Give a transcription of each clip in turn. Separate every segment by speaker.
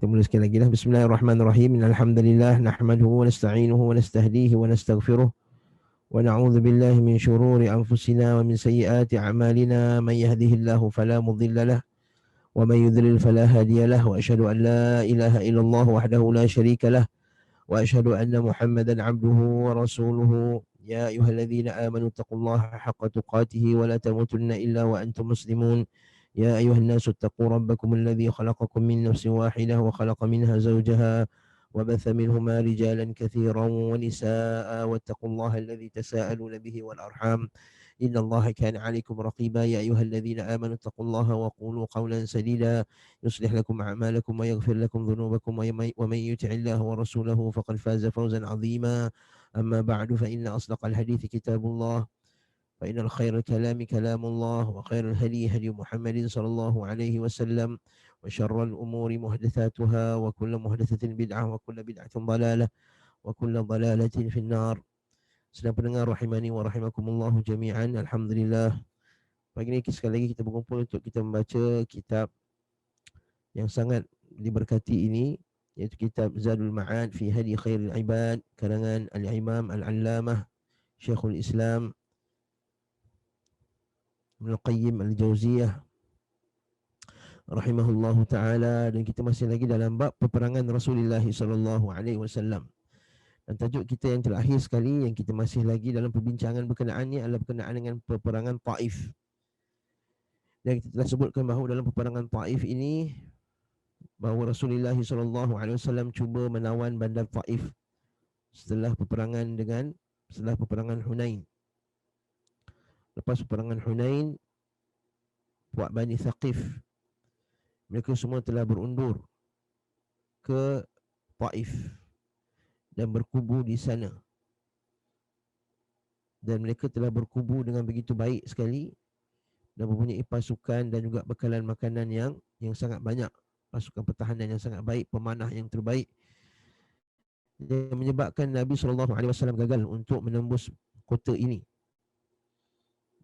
Speaker 1: Kita mula sekali lagi lah. Bismillahirrahmanirrahim. Alhamdulillah nahmaduhu wa nasta'inuhu wa nastahdihi wa nastaghfiruh wa na'udzu billahi min syururi anfusina wa min sayyiati a'malina man yahdihillahu fala mudilla lah wa man yudlil fala hadiya lah wa asyhadu an la ilaha illallah wahdahu la syarika lah wa asyhadu anna Muhammadan 'abduhu wa rasuluhu ya ayyuhalladzina amanu taqullaha haqqa tuqatih wa la tamutunna illa wa antum muslimun. يا أيها الناس اتقوا ربكم الذي خلقكم من نفس واحدة وخلق منها زوجها وبث منهما رجالا كثيرا ونساء واتقوا الله الذي تساءلون به والأرحام إن الله كان عليكم رقيبا يا أيها الذين آمنوا اتقوا الله وقولوا قولا سديدا يصلح لكم أعمالكم ويغفر لكم ذنوبكم ومن يطع الله ورسوله فقد فاز فوزا عظيما أما بعد فإن أصدق الحديث كتاب الله فإن الخير الكلام كلام الله وخير الهدي هدي محمد صلى الله عليه وسلم وشر الأمور محدثاتها وكل محدثة بدعة وكل بدعة ضلالة وكل ضلالة في النار. Sedang pendengar rahimani wa rahimakumullah jami'an. Alhamdulillah. Pagi ini sekali lagi kita berkumpul untuk kita membaca kitab yang sangat diberkati ini, iaitu kitab Zadul Ma'ad fi Hadi Khairil Ibad karangan Al-Imam Al-Allamah Syekhul Islam Ibnu Qayyim Al-Jauziyah rahimahullahu taala, dan kita masih lagi dalam bab peperangan Rasulullah sallallahu alaihi wasallam. Dan tajuk kita yang terakhir sekali yang kita masih lagi dalam perbincangan berkenaannya adalah berkenaan dengan peperangan Taif. Dan kita telah sebutkan bahawa dalam peperangan Taif ini bahawa Rasulullah sallallahu alaihi wasallam cuba menawan bandar Taif setelah peperangan Hunain. Lepas peperangan Hunain, puak Bani Thaqif, mereka semua telah berundur ke Taif dan berkubu di sana. Dan mereka telah berkubu dengan begitu baik sekali dan mempunyai pasukan dan juga bekalan makanan yang sangat banyak, pasukan pertahanan yang sangat baik, pemanah yang terbaik, yang menyebabkan Nabi SAW gagal untuk menembus kota ini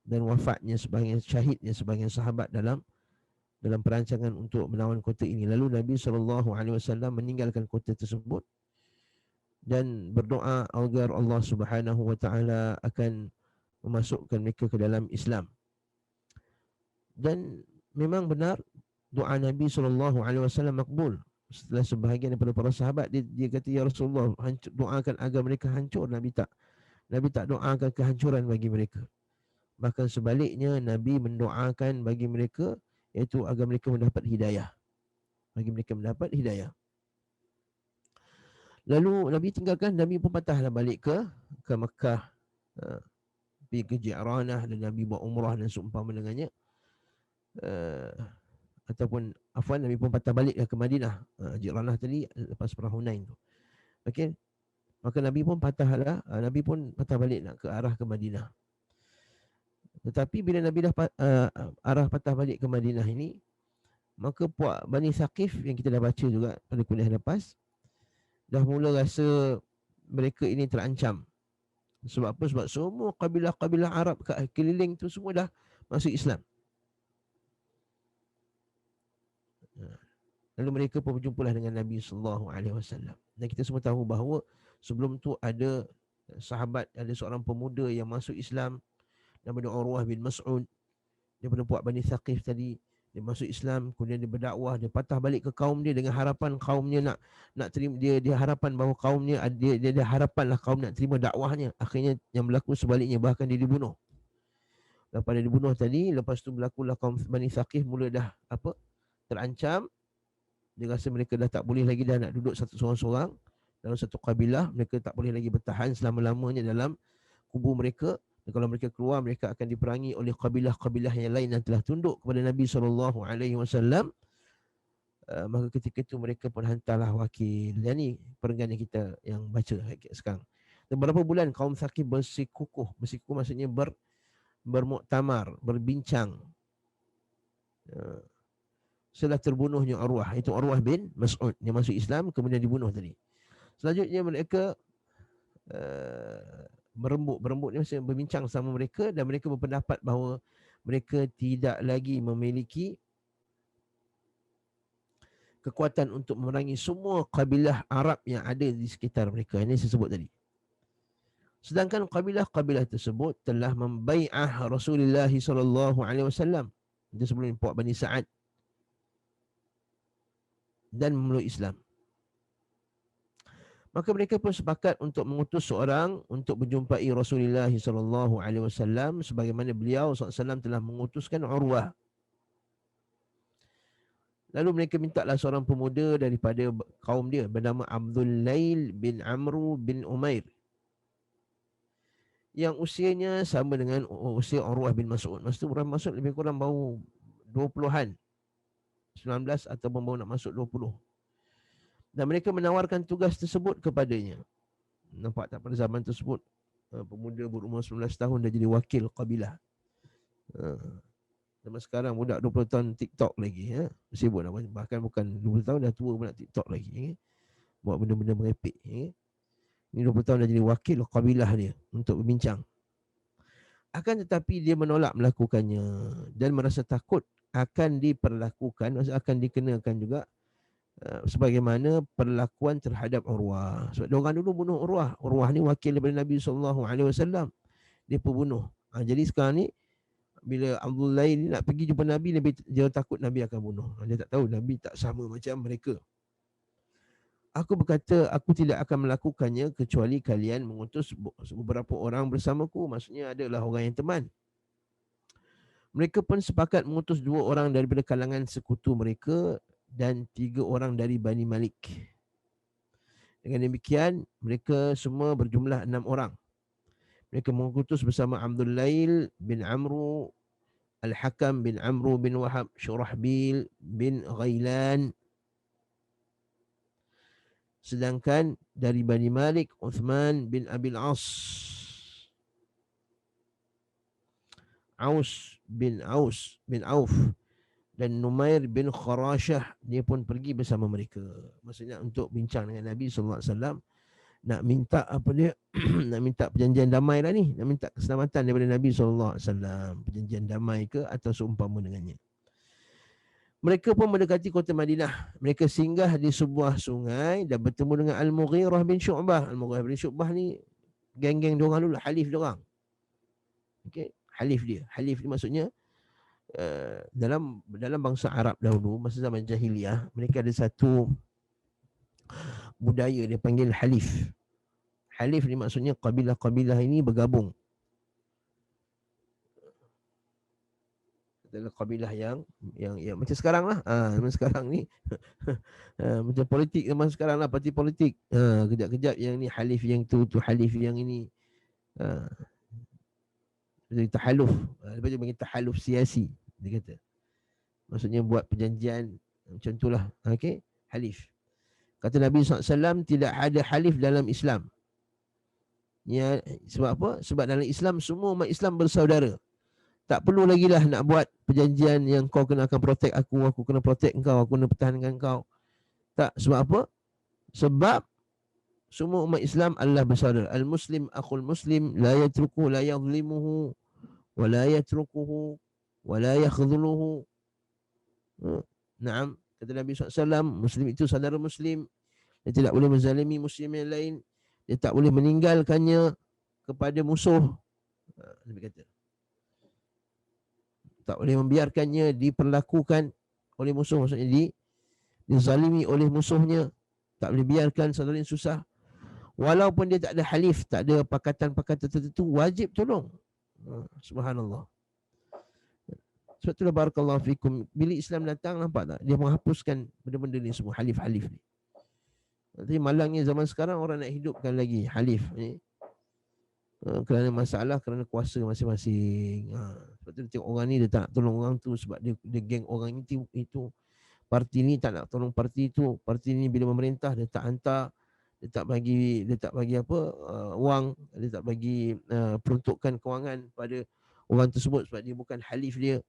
Speaker 1: dan wafatnya sebagai syahidnya sebagai sahabat dalam perancangan untuk menawan kota ini. Lalu Nabi SAW meninggalkan kota tersebut dan berdoa agar Allah Subhanahu wa taala akan memasukkan mereka ke dalam Islam. Dan memang benar doa Nabi SAW makbul. Setelah sebahagian daripada para sahabat dia kata, ya Rasulullah, doakan agar mereka hancur. Nabi tak doakan kehancuran bagi mereka. Bahkan sebaliknya, Nabi mendoakan bagi mereka, iaitu agar mereka mendapat hidayah. Bagi mereka mendapat hidayah. Lalu Nabi tinggalkan, Nabi pun patahlah balik ke Mekah, pergi ke Ji'ranah, dan Nabi buat umrah dan seumpama dengannya. Ataupun afwan, Nabi pun patah balik ke Madinah. Ji'ranah tadi lepas perang Hunain tu. Okey. Maka Nabi pun patah balik nak ke arah ke Madinah. Tetapi bila Nabi dah arah patah balik ke Madinah ini, maka puak Bani Thaqif yang kita dah baca juga pada kuliah lepas, dah mula rasa mereka ini terancam. Sebab apa? Sebab semua kabilah-kabilah Arab kat keliling tu semua dah masuk Islam. Lalu mereka pun berjumpalah dengan Nabi SAW. Dan kita semua tahu bahawa sebelum tu ada seorang pemuda yang masuk Islam, daripada Urwah bin Mas'ud, daripada puak Bani Thaqif tadi. Dia masuk Islam, kemudian dia berdakwah, dia patah balik ke kaum dia dengan harapan kaumnya nak terima dia harapan bahawa kaumnya dia harapanlah kaum nak terima dakwahnya. Akhirnya yang berlaku sebaliknya, bahkan dia dibunuh. Lepas dia dibunuh tadi, lepas tu berlakulah kaum Bani Thaqif mula dah terancam. Dia rasa mereka dah tak boleh lagi dah nak duduk satu seorang-seorang dalam satu kabilah. Mereka tak boleh lagi bertahan selama-lamanya dalam kubu mereka. Dan kalau mereka keluar, mereka akan diperangi oleh kabilah-kabilah yang lain yang telah tunduk kepada Nabi SAW. Maka ketika itu mereka pun hantarlah wakil. Yang ni perenggan yang kita yang baca sekarang. Dan beberapa bulan kaum Thaqif bersikukuh maksudnya bermuktamar, berbincang. Setelah terbunuhnya Urwah, itu Urwah bin Mas'ud yang masuk Islam kemudian dibunuh tadi. Selanjutnya mereka berembuk ni maksudnya berbincang sama mereka, dan mereka berpendapat bahawa mereka tidak lagi memiliki kekuatan untuk memerangi semua kabilah Arab yang ada di sekitar mereka. Ini saya sebut tadi. Sedangkan kabilah-kabilah tersebut telah membai'ah Rasulullah SAW. Itu sebelum puak Bani Sa'ad dan memeluk Islam. Maka mereka pun sepakat untuk mengutus seorang untuk menjumpai Rasulullah SAW sebagaimana beliau SAW telah mengutuskan Urwah. Lalu mereka mintalah seorang pemuda daripada kaum dia bernama Abdul Lail bin Amru bin Umair, yang usianya sama dengan usia Urwah bin Mas'ud. Masa tu Urwah bin Mas'ud lebih kurang baru 20-an, 19 ataupun baru nak masuk 20. Dan mereka menawarkan tugas tersebut kepadanya. Nampak tak, pada zaman tersebut pemuda berumur 19 tahun dah jadi wakil kabilah. Zaman sekarang budak 20 tahun TikTok lagi, sibuk nak, bahkan bukan 20 tahun dah tua pun nak TikTok lagi, buat benda-benda merepek. Ini 20 tahun dah jadi wakil kabilah dia untuk berbincang. Akan tetapi dia menolak melakukannya dan merasa takut akan diperlakukan, akan dikenakan juga sebagaimana perlakuan terhadap Urwah. Sebab diorang dulu bunuh Urwah. Urwah ni wakil daripada Nabi SAW. Dia pembunuh. Jadi sekarang ni bila Abdullah ni nak pergi jumpa Nabi, dia takut Nabi akan bunuh. Dia tak tahu Nabi tak sama macam mereka. Aku berkata, aku tidak akan melakukannya kecuali kalian mengutus beberapa orang bersamaku. Maksudnya adalah orang yang teman. Mereka pun sepakat mengutus 2 orang daripada kalangan sekutu mereka dan 3 orang dari Bani Malik. Dengan demikian, mereka semua berjumlah 6 orang. Mereka mengutus bersama Abdul Lail bin Amru, Al-Hakam bin Amru bin Wahab, Syurahbil bin Ghailan. Sedangkan dari Bani Malik, Uthman bin Abil As, Aus bin Auf, dan Numair bin Kharashah, dia pun pergi bersama mereka. Maksudnya untuk bincang dengan Nabi SAW, nak minta apa dia nak minta perjanjian damai lah ni, nak minta keselamatan daripada Nabi SAW, perjanjian damai ke atau seumpama dengannya. Mereka pun mendekati kota Madinah. Mereka singgah di sebuah sungai dan bertemu dengan Al-Mughirah bin Syu'bah. Al-Mughirah bin Syu'bah ni geng-geng diorang dulu, halif diorang. Okay, halif dia. Halif ni maksudnya dalam bangsa Arab dahulu, masa zaman jahiliyah, mereka ada satu budaya dia panggil halif. Halif ni maksudnya kabilah-kabilah ini bergabung. Adalah kabilah yang macam sekarang lah. Macam sekarang ni macam politik zaman sekarang lah, parti politik. Kejap-kejap yang ni halif yang tu halif yang ini. Tahaluf. Lepas tu panggil tahaluf siasi, dia kata. Maksudnya buat perjanjian macam itulah. Okey, halif. Kata Nabi SAW, tidak ada halif dalam Islam. Ya, sebab apa? Sebab dalam Islam semua umat Islam bersaudara. Tak perlu lagi lah nak buat perjanjian yang kau kena akan protect aku kena protect engkau, aku kena pertahankan kau. Tak, sebab apa? Sebab semua umat Islam adalah bersaudara. Al-Muslim akhul Muslim, la yatrukuhu, la yadhlimuhu, wa la yatrukuhu, wa la yakhdhuluhu. Naam, kata Nabi SAW, Muslim itu saudara Muslim. Dia tidak boleh menzalimi Muslim yang lain. Dia tak boleh meninggalkannya kepada musuh. Nabi kata, tak boleh membiarkannya diperlakukan oleh musuh. Maksudnya dizalimi oleh musuhnya. Tak boleh biarkan saudara yang susah. Walaupun dia tak ada halif, tak ada pakatan-pakatan tertentu, wajib tolong. Subhanallah. Sebab itulah barakallahu fikum, bila Islam datang, nampak tak? Dia menghapuskan benda-benda ni semua, halif-halif ni. Tapi malangnya zaman sekarang orang nak hidupkan lagi halif ni. Kerana masalah, kerana kuasa masing-masing. Sebab tu tengok orang ni dia tak nak tolong orang tu sebab dia geng orang itu. Parti ni tak nak tolong parti itu. Parti ni bila memerintah dia tak hantar, dia tak bagi apa wang, dia tak bagi peruntukan kewangan pada orang tersebut sebab dia bukan halif dia.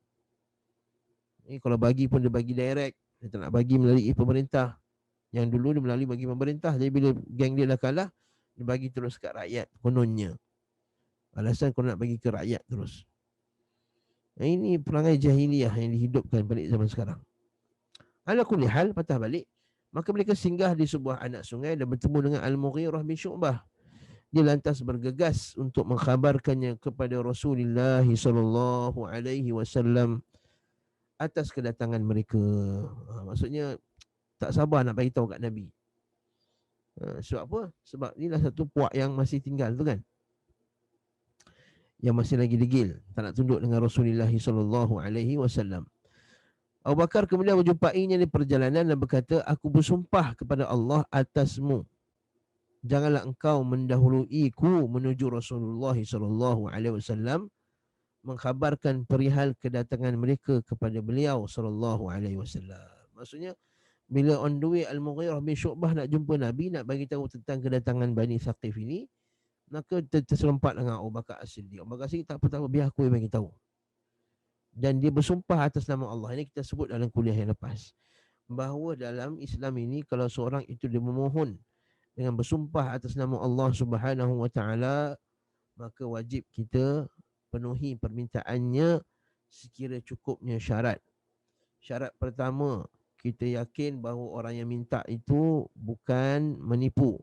Speaker 1: Ni kalau bagi pun dia bagi direct, dia tak nak bagi melalui pemerintah. Yang dulu dia melalui bagi pemerintah, jadi bila geng dia dah kalah, dia bagi terus kat rakyat kononnya. Alasan kau nak bagi ke rakyat terus. Ini perangai jahiliyah yang dihidupkan balik zaman sekarang. Ala kulli hal, patah balik, maka mereka singgah di sebuah anak sungai dan bertemu dengan Al-Mughirah bin Syu'bah. Dia lantas bergegas untuk mengkhabarkannya kepada Rasulullah sallallahu alaihi wasallam atas kedatangan mereka. Maksudnya tak sabar nak bagi tahu kat Nabi. Sebab apa? Sebab inilah satu puak yang masih tinggal tu kan, yang masih lagi degil, tak nak tunduk dengan Rasulullah sallallahu alaihi wasallam. Abu Bakar kemudian menjumpainya di perjalanan dan berkata, aku bersumpah kepada Allah atasmu, janganlah engkau mendahuluiku menuju Rasulullah sallallahu alaihi wasallam mengkhabarkan perihal kedatangan mereka kepada beliau sallallahu alaihi wasallam. Maksudnya bila on the way Al-Mughirah bin Syu'bah nak jumpa Nabi, nak bagi tahu tentang kedatangan Bani Thaqif ini, maka terserempat dengan Abu Bakar As-Siddiq. Abu Bakar As-Siddiq tak apa, biar aku yang bagi tahu. Dan dia bersumpah atas nama Allah. Ini kita sebut dalam kuliah yang lepas, bahawa dalam Islam ini kalau seorang itu dia memohon dengan bersumpah atas nama Allah Subhanahu wa taala, maka wajib kita penuhi permintaannya sekira cukupnya syarat. Syarat pertama, kita yakin bahawa orang yang minta itu bukan menipu.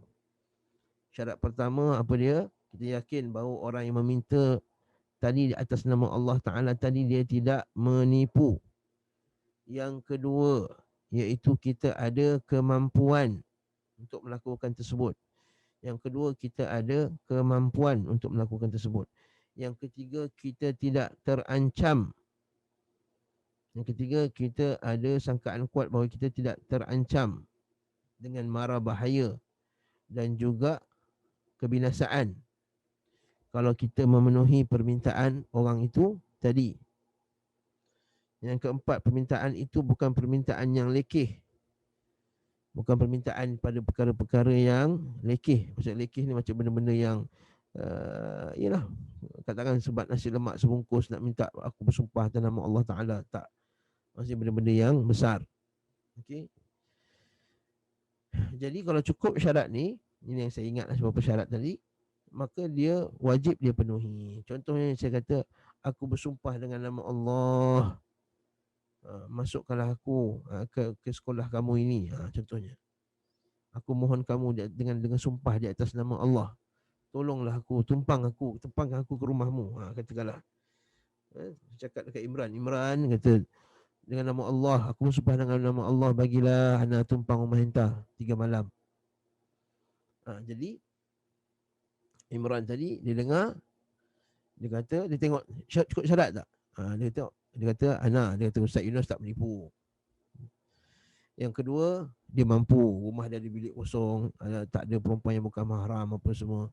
Speaker 1: Syarat pertama apa dia? Kita yakin bahawa orang yang meminta tadi atas nama Allah Ta'ala tadi dia tidak menipu. Yang kedua, iaitu kita ada kemampuan untuk melakukan tersebut. Yang kedua, kita ada kemampuan untuk melakukan tersebut. Yang ketiga, kita tidak terancam. Yang ketiga, kita ada sangkaan kuat bahawa kita tidak terancam dengan mara bahaya dan juga kebinasaan kalau kita memenuhi permintaan orang itu tadi. Yang keempat, permintaan itu bukan permintaan yang lekeh. Bukan permintaan pada perkara-perkara yang lekeh. Maksud lekeh ni macam benda-benda yang yalah, katakan sebab nasi lemak sebungkus nak minta aku bersumpah atas nama Allah Ta'ala. Tak. Maksudnya benda-benda yang besar. Okey. Jadi kalau cukup syarat ni, ini yang saya ingat beberapa syarat tadi, maka dia wajib dia penuhi. Contohnya saya kata, aku bersumpah dengan nama Allah, masukkanlah aku ke sekolah kamu ini. Contohnya, aku mohon kamu dengan sumpah di atas nama Allah, tolonglah aku, tumpangkan aku ke rumahmu. Katakanlah, cakap dekat Imran kata, dengan nama Allah, aku bersumpah dengan nama Allah, bagilah ana tumpang rumah entah 3 malam. Jadi Imran tadi dia dengar, dia kata, dia tengok cukup syarat tak? Dia tengok, dia kata dia kata Ustaz Yunus tak menipu. Yang kedua, dia mampu, rumah dia ada bilik kosong, tak ada perempuan yang bukan mahram apa semua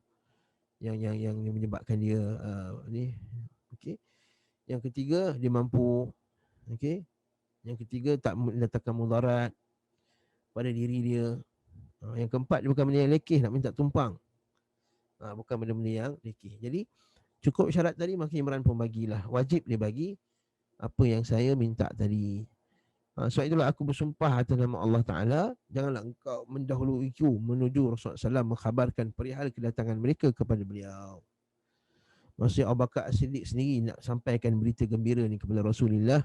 Speaker 1: yang menyebabkan dia ni. Okey. Yang ketiga, dia mampu. Okey. Yang ketiga, tak mendatangkan mudarat pada diri dia. Yang keempat, dia bukan benda yang lekeh nak minta tumpang. Bukan benda-benda yang lekeh. Jadi cukup syarat tadi, maka Imran pun bagilah. Wajib dia bagi apa yang saya minta tadi. Sebab itulah aku bersumpah atas nama Allah Ta'ala, janganlah engkau mendahuluiku menuju Rasulullah SAW mengkhabarkan perihal kedatangan mereka kepada beliau. Maksudnya Abu Bakar As-Siddiq sendiri nak sampaikan berita gembira ni kepada Rasulullah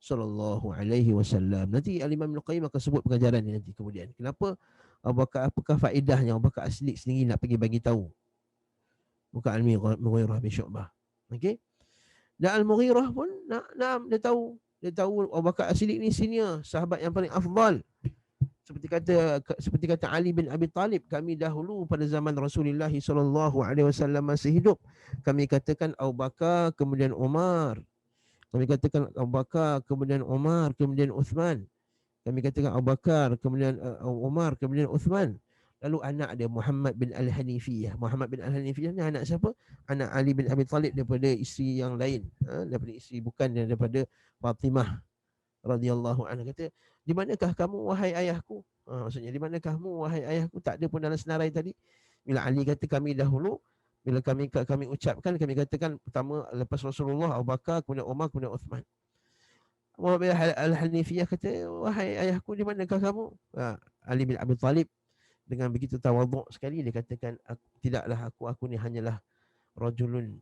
Speaker 1: sallallahu alaihi wasallam. Nanti Al-Imam Ibn Qayyim akan sebut pengajaran ni nanti kemudian. Kenapa Abu Bakar, apakah faedahnya Abu Bakar As-Siddiq sendiri nak pergi bagi tahu? Bukan Al-Mughirah bin Syu'bah. Okey? Dan Al-Mughirah pun dia tahu Abu Bakar As-Siddiq ni senior, sahabat yang paling afdal. Seperti kata Ali bin Abi Talib, kami dahulu pada zaman Rasulullah sallallahu alaihi wasallam masih hidup, kami katakan Abu Bakar, kemudian Umar. Kami katakan Abu Bakar, kemudian Umar, kemudian Uthman. Kami katakan Abu Bakar, kemudian Umar, kemudian Uthman. Lalu anak dia Muhammad bin Al-Hanifiyah. Muhammad bin Al-Hanifiyah ni anak siapa? Anak Ali bin Abi Talib daripada isteri yang lain. Daripada isteri, bukan daripada Fatimah radhiyallahu anha. Kata, di manakah kamu wahai ayahku? Maksudnya, di manakah kamu wahai ayahku? Tak ada pun dalam senarai tadi. Bila Ali kata kami dahulu, bila kami ucapkan, kami katakan pertama lepas Rasulullah Abu Bakar, kemudian Umar, kemudian Uthman. Muhammad bin Al-Hanifiyah kata, wahai ayahku, di manakah kamu? Ali bin Abi Talib dengan begitu tawaduk sekali dia katakan, tidaklah aku ni hanyalah rajulun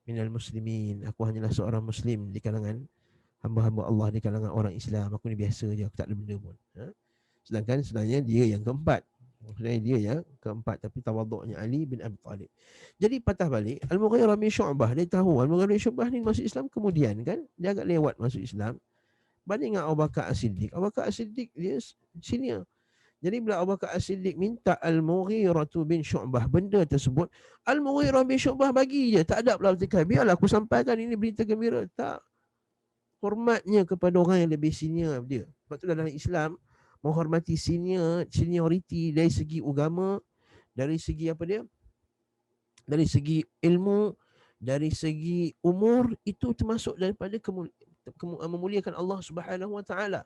Speaker 1: minal muslimin, aku hanyalah seorang muslim di kalangan hamba-hamba Allah di kalangan orang Islam, aku ni biasa je, aku tak ada benda pun. Sedangkan sebenarnya dia yang keempat. Sebenarnya dia yang keempat, tapi tawaduknya Ali bin Abi Talib. Jadi patah balik, Al-Mughirah bin Syu'bah, dia tahu Al-Mughirah bin Syu'bah ni masuk Islam kemudian kan, dia agak lewat masuk Islam. Banding dengan Abu Bakar As-Siddiq. Abu Bakar As-Siddiq dia senior. Jadi bila Abu Bakar As-Siddiq minta Al-Mughirah bin Syu'bah benda tersebut, Al-Mughirah bin Syu'bah bagi je, tak ada pula bertikah. Biarlah aku sampaikan ini berita gembira. Tak. Hormatnya kepada orang yang lebih senior dia. Sebab tu dalam Islam, menghormati seniority dari segi agama, dari segi apa dia? Dari segi ilmu, dari segi umur, itu termasuk daripada memuliakan Allah Subhanahu wa taala.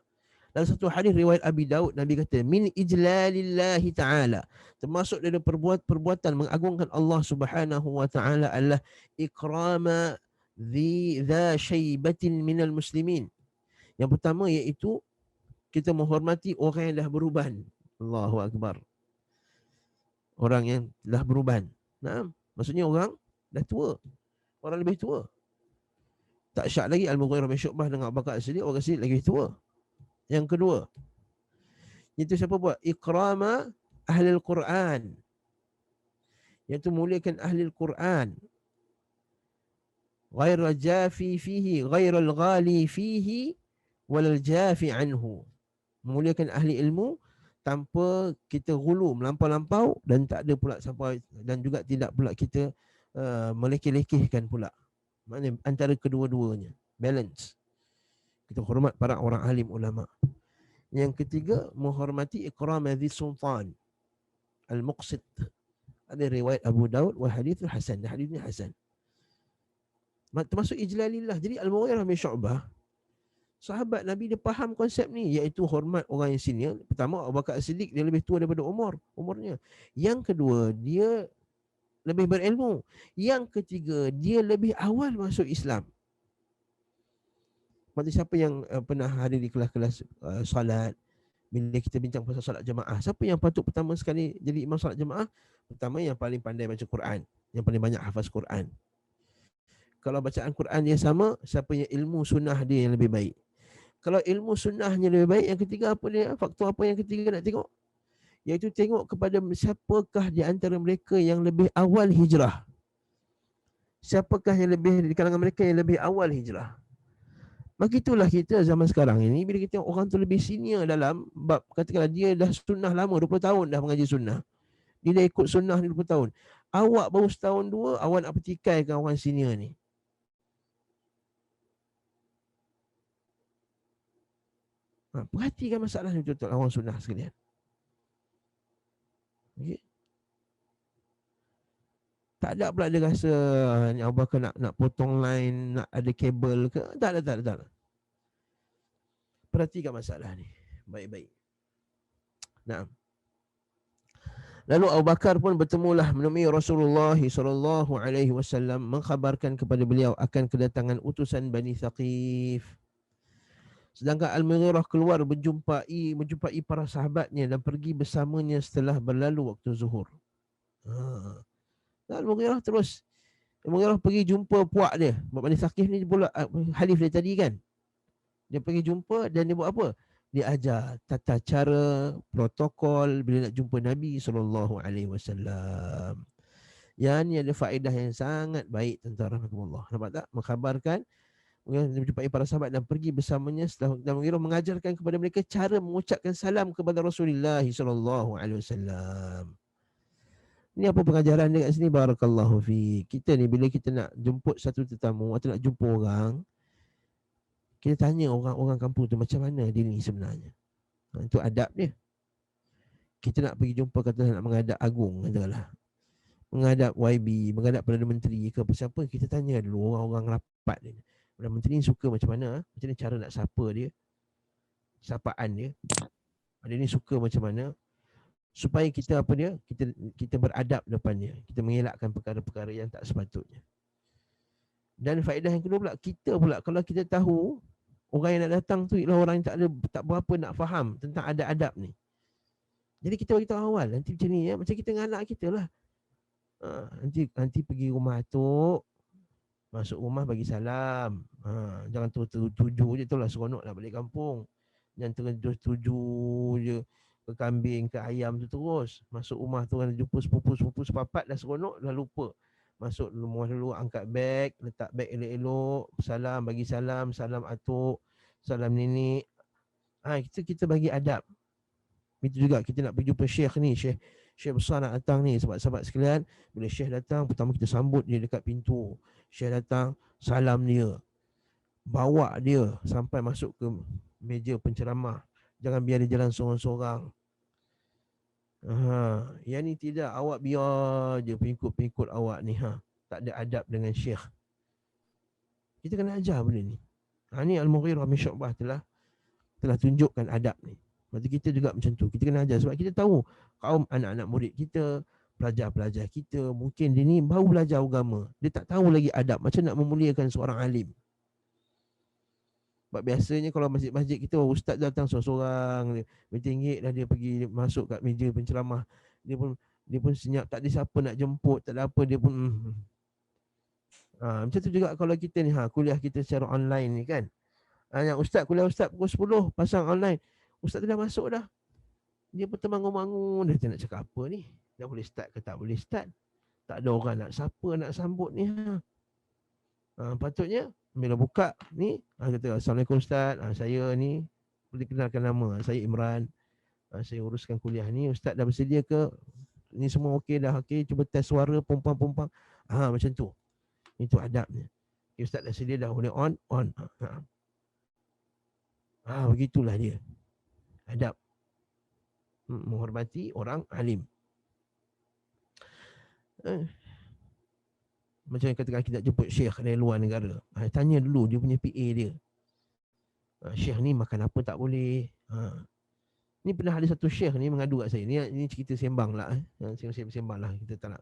Speaker 1: Dalam satu hadis riwayat Abi Daud, Nabi kata, min ijlalillahi taala, termasuk dari perbuatan mengagungkan Allah Subhanahu wa taala adalah ikrama dha syaibatin minal muslimin. Yang pertama iaitu kita menghormati orang yang dah beruban. Allahu akbar. Orang yang dah beruban. Nah, maksudnya orang dah tua. Orang lebih tua. Tak syak lagi Al-Mughirah bin Syu'bah dengan Abu Bakar As-Siddiq, orang As-Siddiq lagi tua. Yang kedua, itu siapa buat? Ikrama ahli al-Quran. Iaitu muliakan ahli al-Quran. Ghaira jafi fihi, ghaira al-ghali fihi, walal jafi anhu. Memuliakan ahli ilmu tanpa kita gulu, melampau-lampau, dan tak ada pula sampai, dan juga tidak pula kita melekeh-lekehkan pula. Maknanya antara kedua-duanya, balance. Kita hormat para orang alim ulama. Yang ketiga, menghormati ikram dhi sultan al-muqsid. Ada riwayat Abu Daud wa hadithul hasan. Hadithnya hasan. Termasuk ijlalillah. Jadi Al-Mughirah bin Syu'bah, sahabat Nabi, dia faham konsep ni, iaitu hormat orang yang senior. Pertama, Abu Bakar As-Siddiq, dia lebih tua daripada umurnya. Yang kedua, dia lebih berilmu. Yang ketiga, dia lebih awal masuk Islam. Maksudnya siapa yang pernah hadir di kelas-kelas salat, bila kita bincang pasal salat jemaah, siapa yang patut pertama sekali jadi imam salat jemaah? Pertama, yang paling pandai baca Quran, yang paling banyak hafaz Quran. Kalau bacaan Quran dia sama, siapa yang ilmu sunnah dia yang lebih baik. Kalau ilmu sunnahnya lebih baik, yang ketiga apa dia? Faktor apa yang ketiga nak tengok? Iaitu tengok kepada siapakah di antara mereka yang lebih awal hijrah. Siapakah yang lebih di kalangan mereka yang lebih awal hijrah. Maka itulah kita zaman sekarang ini, bila kita tengok orang tu lebih senior dalam bab, katakanlah dia dah sunnah lama, 20 tahun dah mengaji sunnah. Dia dah ikut sunnah ni 20 tahun. Awak baru setahun dua, awak nak pertikaikan orang senior ni. Perhatikan masalah ni betul-betul orang sunnah sekalian. Okay. Tak ada pula dia rasa ni Abu Bakar nak potong line, nak ada kabel ke. Tak ada. Perhatikan masalah ni baik-baik. Nah. Lalu Abu Bakar pun bertemulah menemui Rasulullah SAW, mengkhabarkan kepada beliau akan kedatangan utusan Bani Thaqif. Sedangkan Al-Mughirah keluar menjumpai para sahabatnya dan pergi bersamanya setelah berlalu waktu zuhur. Al-Mughirah terus. Al-Mughirah pergi jumpa puak dia. Bani Thaqif ni pula halif dia tadi kan. Dia pergi jumpa dan dia buat apa? Dia ajar tata cara, protokol bila nak jumpa Nabi SAW. Yang ni ada faedah yang sangat baik, tuan-tuan rahmatullah. Nampak tak? Mengkhabarkan, menjumpai para sahabat dan pergi bersamanya setelah, dan mengajarkan kepada mereka cara mengucapkan salam kepada Rasulullah SAW. Ini apa pengajaran dekat sini? Barakallahu fi. Kita ni bila kita nak jemput satu tetamu atau nak jumpa orang, kita tanya orang-orang kampung tu macam mana dia ni sebenarnya. Itu adab dia. Kita nak pergi jumpa, kata nak menghadap agung, katakanlah, menghadap YB, menghadap Perdana Menteri ke siapa, kita tanya dulu orang-orang rapat dia. Perdana Menteri ni suka macam mana? Macam mana cara nak sapa dia? Sapaan dia. Dia ni suka macam mana? Supaya kita apa dia? Kita beradab depannya. Kita mengelakkan perkara-perkara yang tak sepatutnya. Dan faedah yang kedua pula, kita pula kalau kita tahu orang yang nak datang tu ialah orang yang tak berapa nak faham tentang adab-adab ni. Jadi kita beritahu awal, nanti macam ni ya, macam kita dengan anak kita lah. Nanti pergi rumah atuk, Masuk rumah bagi salam. Jangan tuju je tu lah, seronok lah balik kampung. Jangan tuju je ke kambing, ke ayam tu terus. Masuk rumah tu kan jumpa sepupu-sepupu sepapat dah seronok, dah lupa. Masuk rumah dulu, angkat beg, letak beg elok-elok, salam, bagi salam, salam atuk, salam nenek. Kita bagi adab. Itu juga kita nak pergi jumpa syekh ni, syekh besar nak datang ni, sahabat-sahabat sekalian. Bila syekh datang, pertama kita sambut dia dekat pintu. Syekh datang, salam dia, bawa dia sampai masuk ke meja penceramah. Jangan biar dia jalan sorang-sorang. Yang ni tidak, awak biar je pengikut-pengikut awak ni, tak ada adab dengan syekh. Kita kena ajar benda ni. Ni Al-Mughirah bin Syu'bah telah tunjukkan adab ni. Maksud kita juga macam tu. Kita kena ajar sebab kita tahu kaum anak-anak murid kita, pelajar-pelajar kita, mungkin dia ni baru belajar agama. Dia tak tahu lagi adab macam nak memuliakan seorang alim. Sebab biasanya kalau masjid-masjid kita, ustaz datang seorang-seorang, RM20 dah dia pergi masuk kat meja penceramah. Dia pun senyap, tak ada siapa nak jemput, tak ada apa, dia pun macam tu juga kalau kita ni, kuliah kita secara online ni kan. Yang ustaz, kuliah ustaz pukul 10 pasang online. Ustaz tu dah masuk dah. Dia pun termangun-mangun, dia nak cakap apa ni? Dah boleh start ke tak boleh start? Tak ada orang nak siapa nak sambut ni. Patutnya bila buka ni, kata Assalamualaikum Ustaz, saya ni boleh kenalkan nama, saya Imran, saya uruskan kuliah ni, Ustaz dah bersedia ke? Ni semua okey dah, okey, cuba test suara, pompang-pompang. Macam tu. Itu adabnya. Okay, Ustaz dah sedia dah, boleh on. Begitulah dia. Adab. Menghormati orang alim. Macam katakan kita jemput syekh dari luar negara. Tanya dulu dia punya PA dia. Syekh ni makan apa tak boleh. Ni pernah ada satu syekh ni mengadu kat saya. Ni cerita sembang lah. Sembang lah. Kita tak nak.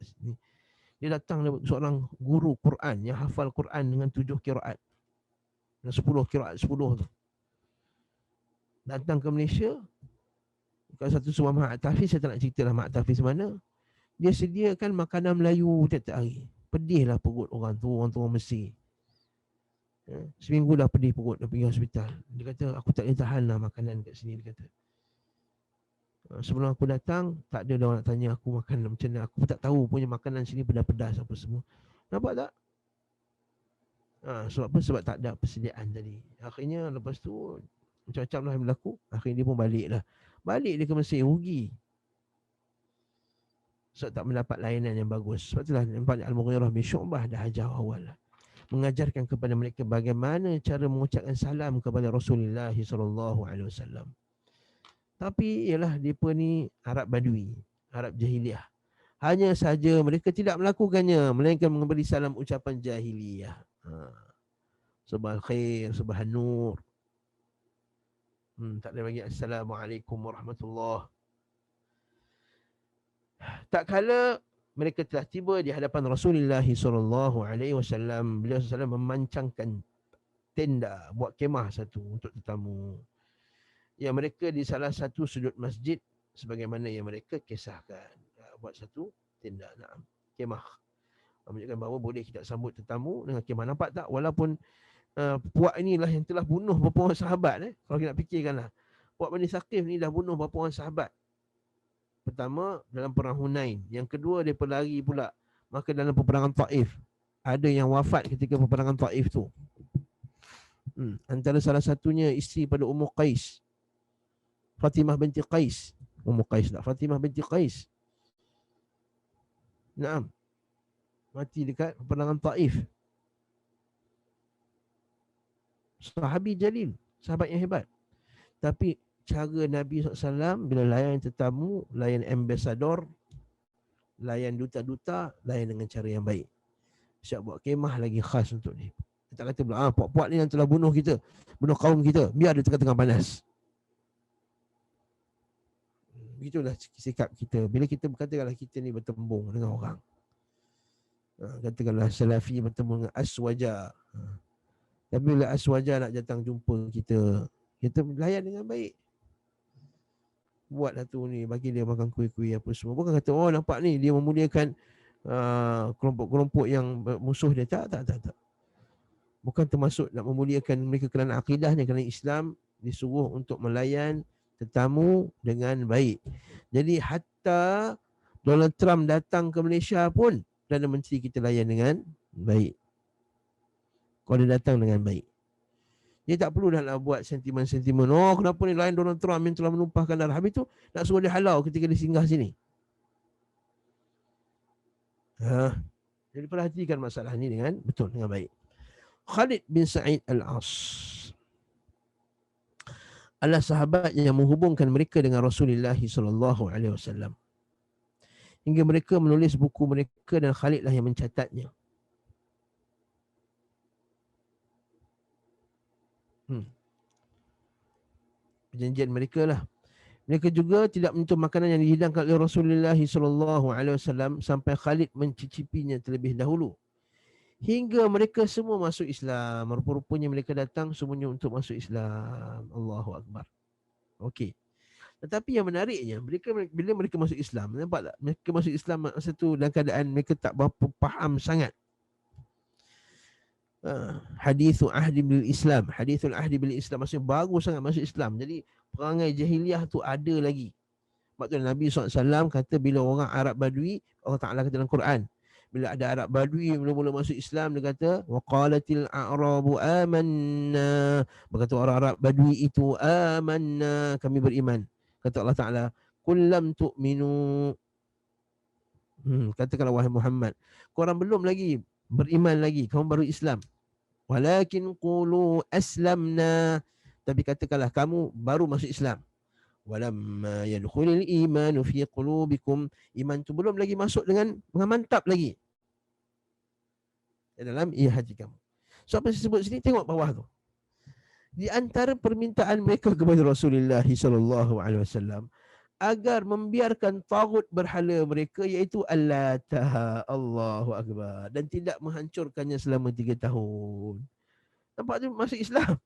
Speaker 1: Dia datang seorang guru Quran yang hafal Quran dengan 7 qiraat. Dan 10 qiraat 10 tu. Datang ke Malaysia. Kalau satu sebuah Mak Tafiz, saya tak nak cerita lah Mak Tafiz mana. Dia sediakan makanan Melayu tiap-tiap hari. Pedih lah perut orang tu, orang Mesir. Seminggu dah pedih perut, dah pergi hospital. Dia kata, aku tak boleh tahan lah makanan kat sini, dia kata. Sebelum aku datang, tak ada orang nak tanya aku makan macam mana. Aku pun tak tahu punya makanan sini pedas-pedas apa semua. Nampak tak? Sebab apa? Sebab tak ada persediaan tadi. Akhirnya lepas tu, macam-macam lah yang berlaku. Akhirnya dia pun balik lah. Balik dia ke Mesir, rugi. Sebab tak mendapat layanan yang bagus. Sebab itulah nampaknya Al-Mughirah bin Syu'bah dah ajar awal lah. Mengajarkan kepada mereka bagaimana cara mengucapkan salam kepada Rasulullah SAW. Tapi ialah mereka ni Arab Badui, Arab Jahiliyah. Hanya saja mereka tidak melakukannya, melainkan memberi salam ucapan jahiliyah. Sabah khair, sabah nur. Tak ada bagi Assalamualaikum warahmatullahi. Tak kala mereka telah tiba di hadapan Rasulullah SAW, beliau SAW memancangkan tenda, buat kemah satu untuk tetamu. Yang mereka di salah satu sudut masjid sebagaimana yang mereka kisahkan. Buat satu tenda, kemah. Menunjukkan bahawa boleh kita sambut tetamu dengan kemah. Nampak tak? Walaupun puak inilah yang telah bunuh beberapa orang sahabat. Kalau kita nak fikirkanlah. Puak Bani Saqif ni dah bunuh beberapa orang sahabat. Pertama dalam perang Hunain, yang kedua dia pelari pula. Maka dalam peperangan Taif ada yang wafat ketika peperangan Taif tu. Antara salah satunya isteri pada Ummu Qais, Fatimah binti Qais. Ummu Qais tak, Fatimah binti Qais. Mati dekat peperangan Taif. Sahabi jalil, sahabat yang hebat. Tapi cara Nabi SAW bila layan tetamu, layan ambasador, layan duta-duta, layan dengan cara yang baik. Siap buat kemah lagi khas untuk ni. Kita kata pula, puak-puak ni yang telah bunuh kita, bunuh kaum kita, biar dia tengah-tengah panas. Begitulah sikap kita. Bila kita berkatakanlah kita ni bertembung dengan orang. Katakanlah Salafi bertemu dengan Aswaja. Tapi bila Aswaja nak datang jumpa kita, kita layan dengan baik. Buatlah tu ni, bagi dia makan kuih-kuih apa semua. Bukan kata, nampak ni dia memuliakan kelompok-kelompok yang musuh dia. Tak. bukan termasuk nak memuliakan mereka kerana akidahnya, kerana Islam disuruh untuk melayan tetamu dengan baik. Jadi hatta Donald Trump datang ke Malaysia pun Perdana Menteri kita layan dengan baik. Kalau dia datang dengan baik, dia tak perlu dah nak buat sentimen-sentimen. Oh, kenapa ni lain Donald Trump yang telah menumpahkan darah. Habis tu nak suruh dia halau ketika dia singgah sini. Jadi perhatikan masalah ni dengan betul, dengan baik. Khalid bin Sa'id Al-As adalah sahabat yang menghubungkan mereka dengan Rasulullah SAW. Hingga mereka menulis buku mereka dan Khalid lah yang mencatatnya. Perjanjian mereka lah. Mereka juga tidak menyentuh makanan yang dihidangkan oleh Rasulullah SAW sampai Khalid mencicipinya terlebih dahulu. Hingga mereka semua masuk Islam. Rupa-rupanya mereka datang semuanya untuk masuk Islam. Allahu Akbar. Okey. Tetapi yang menariknya, bila mereka masuk Islam, nampak tak? Mereka masuk Islam masa tu dalam keadaan mereka tak berapa faham sangat. Hadithul ahdi bil Islam. Hadithul ahdi bil Islam maksudnya baru sangat masuk Islam. Jadi perangai jahiliah tu ada lagi. Sebab tu Nabi SAW kata bila orang Arab Badui, Allah Ta'ala kata dalam Quran, bila ada Arab Badui mula-mula masuk Islam, dia kata waqalatil a'rabu amanna, berkata orang Arab Badui itu amanna, kami beriman. Kata Allah Ta'ala, kullam tu'minu, katakanlah wahai Muhammad, korang belum lagi beriman lagi, kamu baru Islam. Walakin qulu aslamna, tapi katakanlah kamu baru masuk Islam. Walamma yadkhulul imanu fi qulubikum, iman tu belum lagi masuk dengan mantap lagi dalam hati kamu. So apa saya sebut sini, tengok bawah tu. Di antara permintaan mereka kepada Rasulullah SAW agar membiarkan tagut berhala mereka iaitu Al-Lata, Allahu Akbar, dan tidak menghancurkannya selama 3 tahun. Nampak tu masuk Islam.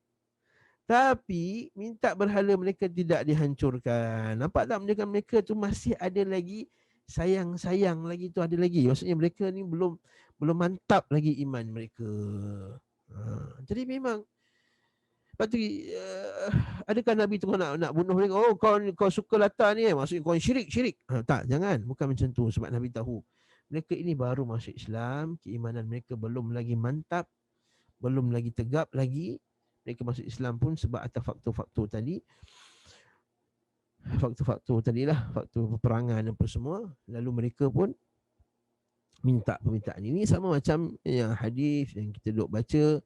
Speaker 1: Tapi minta berhala mereka tidak dihancurkan. Nampak tak mereka tu masih ada lagi sayang-sayang lagi tu, ada lagi. Maksudnya mereka ni belum mantap lagi iman mereka. Jadi memang lepas tu, adakah Nabi tu nak bunuh mereka? Oh, kau suka Lata ni, maksudnya kau syirik. Tak, jangan. Bukan macam tu. Sebab Nabi tahu mereka ini baru masuk Islam, keimanan mereka belum lagi mantap, belum lagi tegap lagi. Mereka masuk Islam pun sebab atas faktor-faktor tadi. Faktor-faktor tadilah, faktor peperangan apa semua. Lalu mereka pun minta permintaan ini. Sama macam yang hadis yang kita duk baca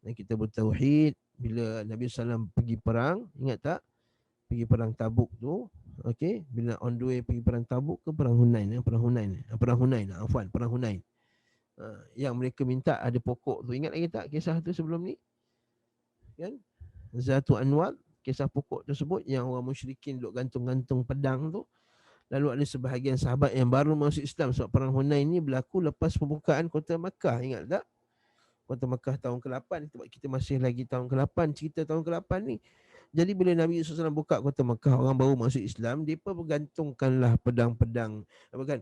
Speaker 1: dan kita bertauhid. Bila Nabi SAW pergi perang, ingat tak? Pergi perang Tabuk tu, okey, bila on the way pergi perang Tabuk ke perang Hunain, perang Hunain. Yang mereka minta ada pokok tu. Ingat lagi tak kisah tu sebelum ni? Kan? Zatu Anwar, kisah pokok tersebut yang orang musyrikin duk gantung-gantung pedang tu. Lalu ada sebahagian sahabat yang baru masuk Islam sebab perang Hunain ni berlaku lepas pembukaan kota Makkah, ingat tak? Kota Makkah tahun ke-8, kita masih lagi tahun ke-8, cerita tahun ke-8 ni. Jadi bila Nabi SAW buka kota Makkah, orang baru masuk Islam, mereka bergantungkanlah pedang-pedang. Apa kan?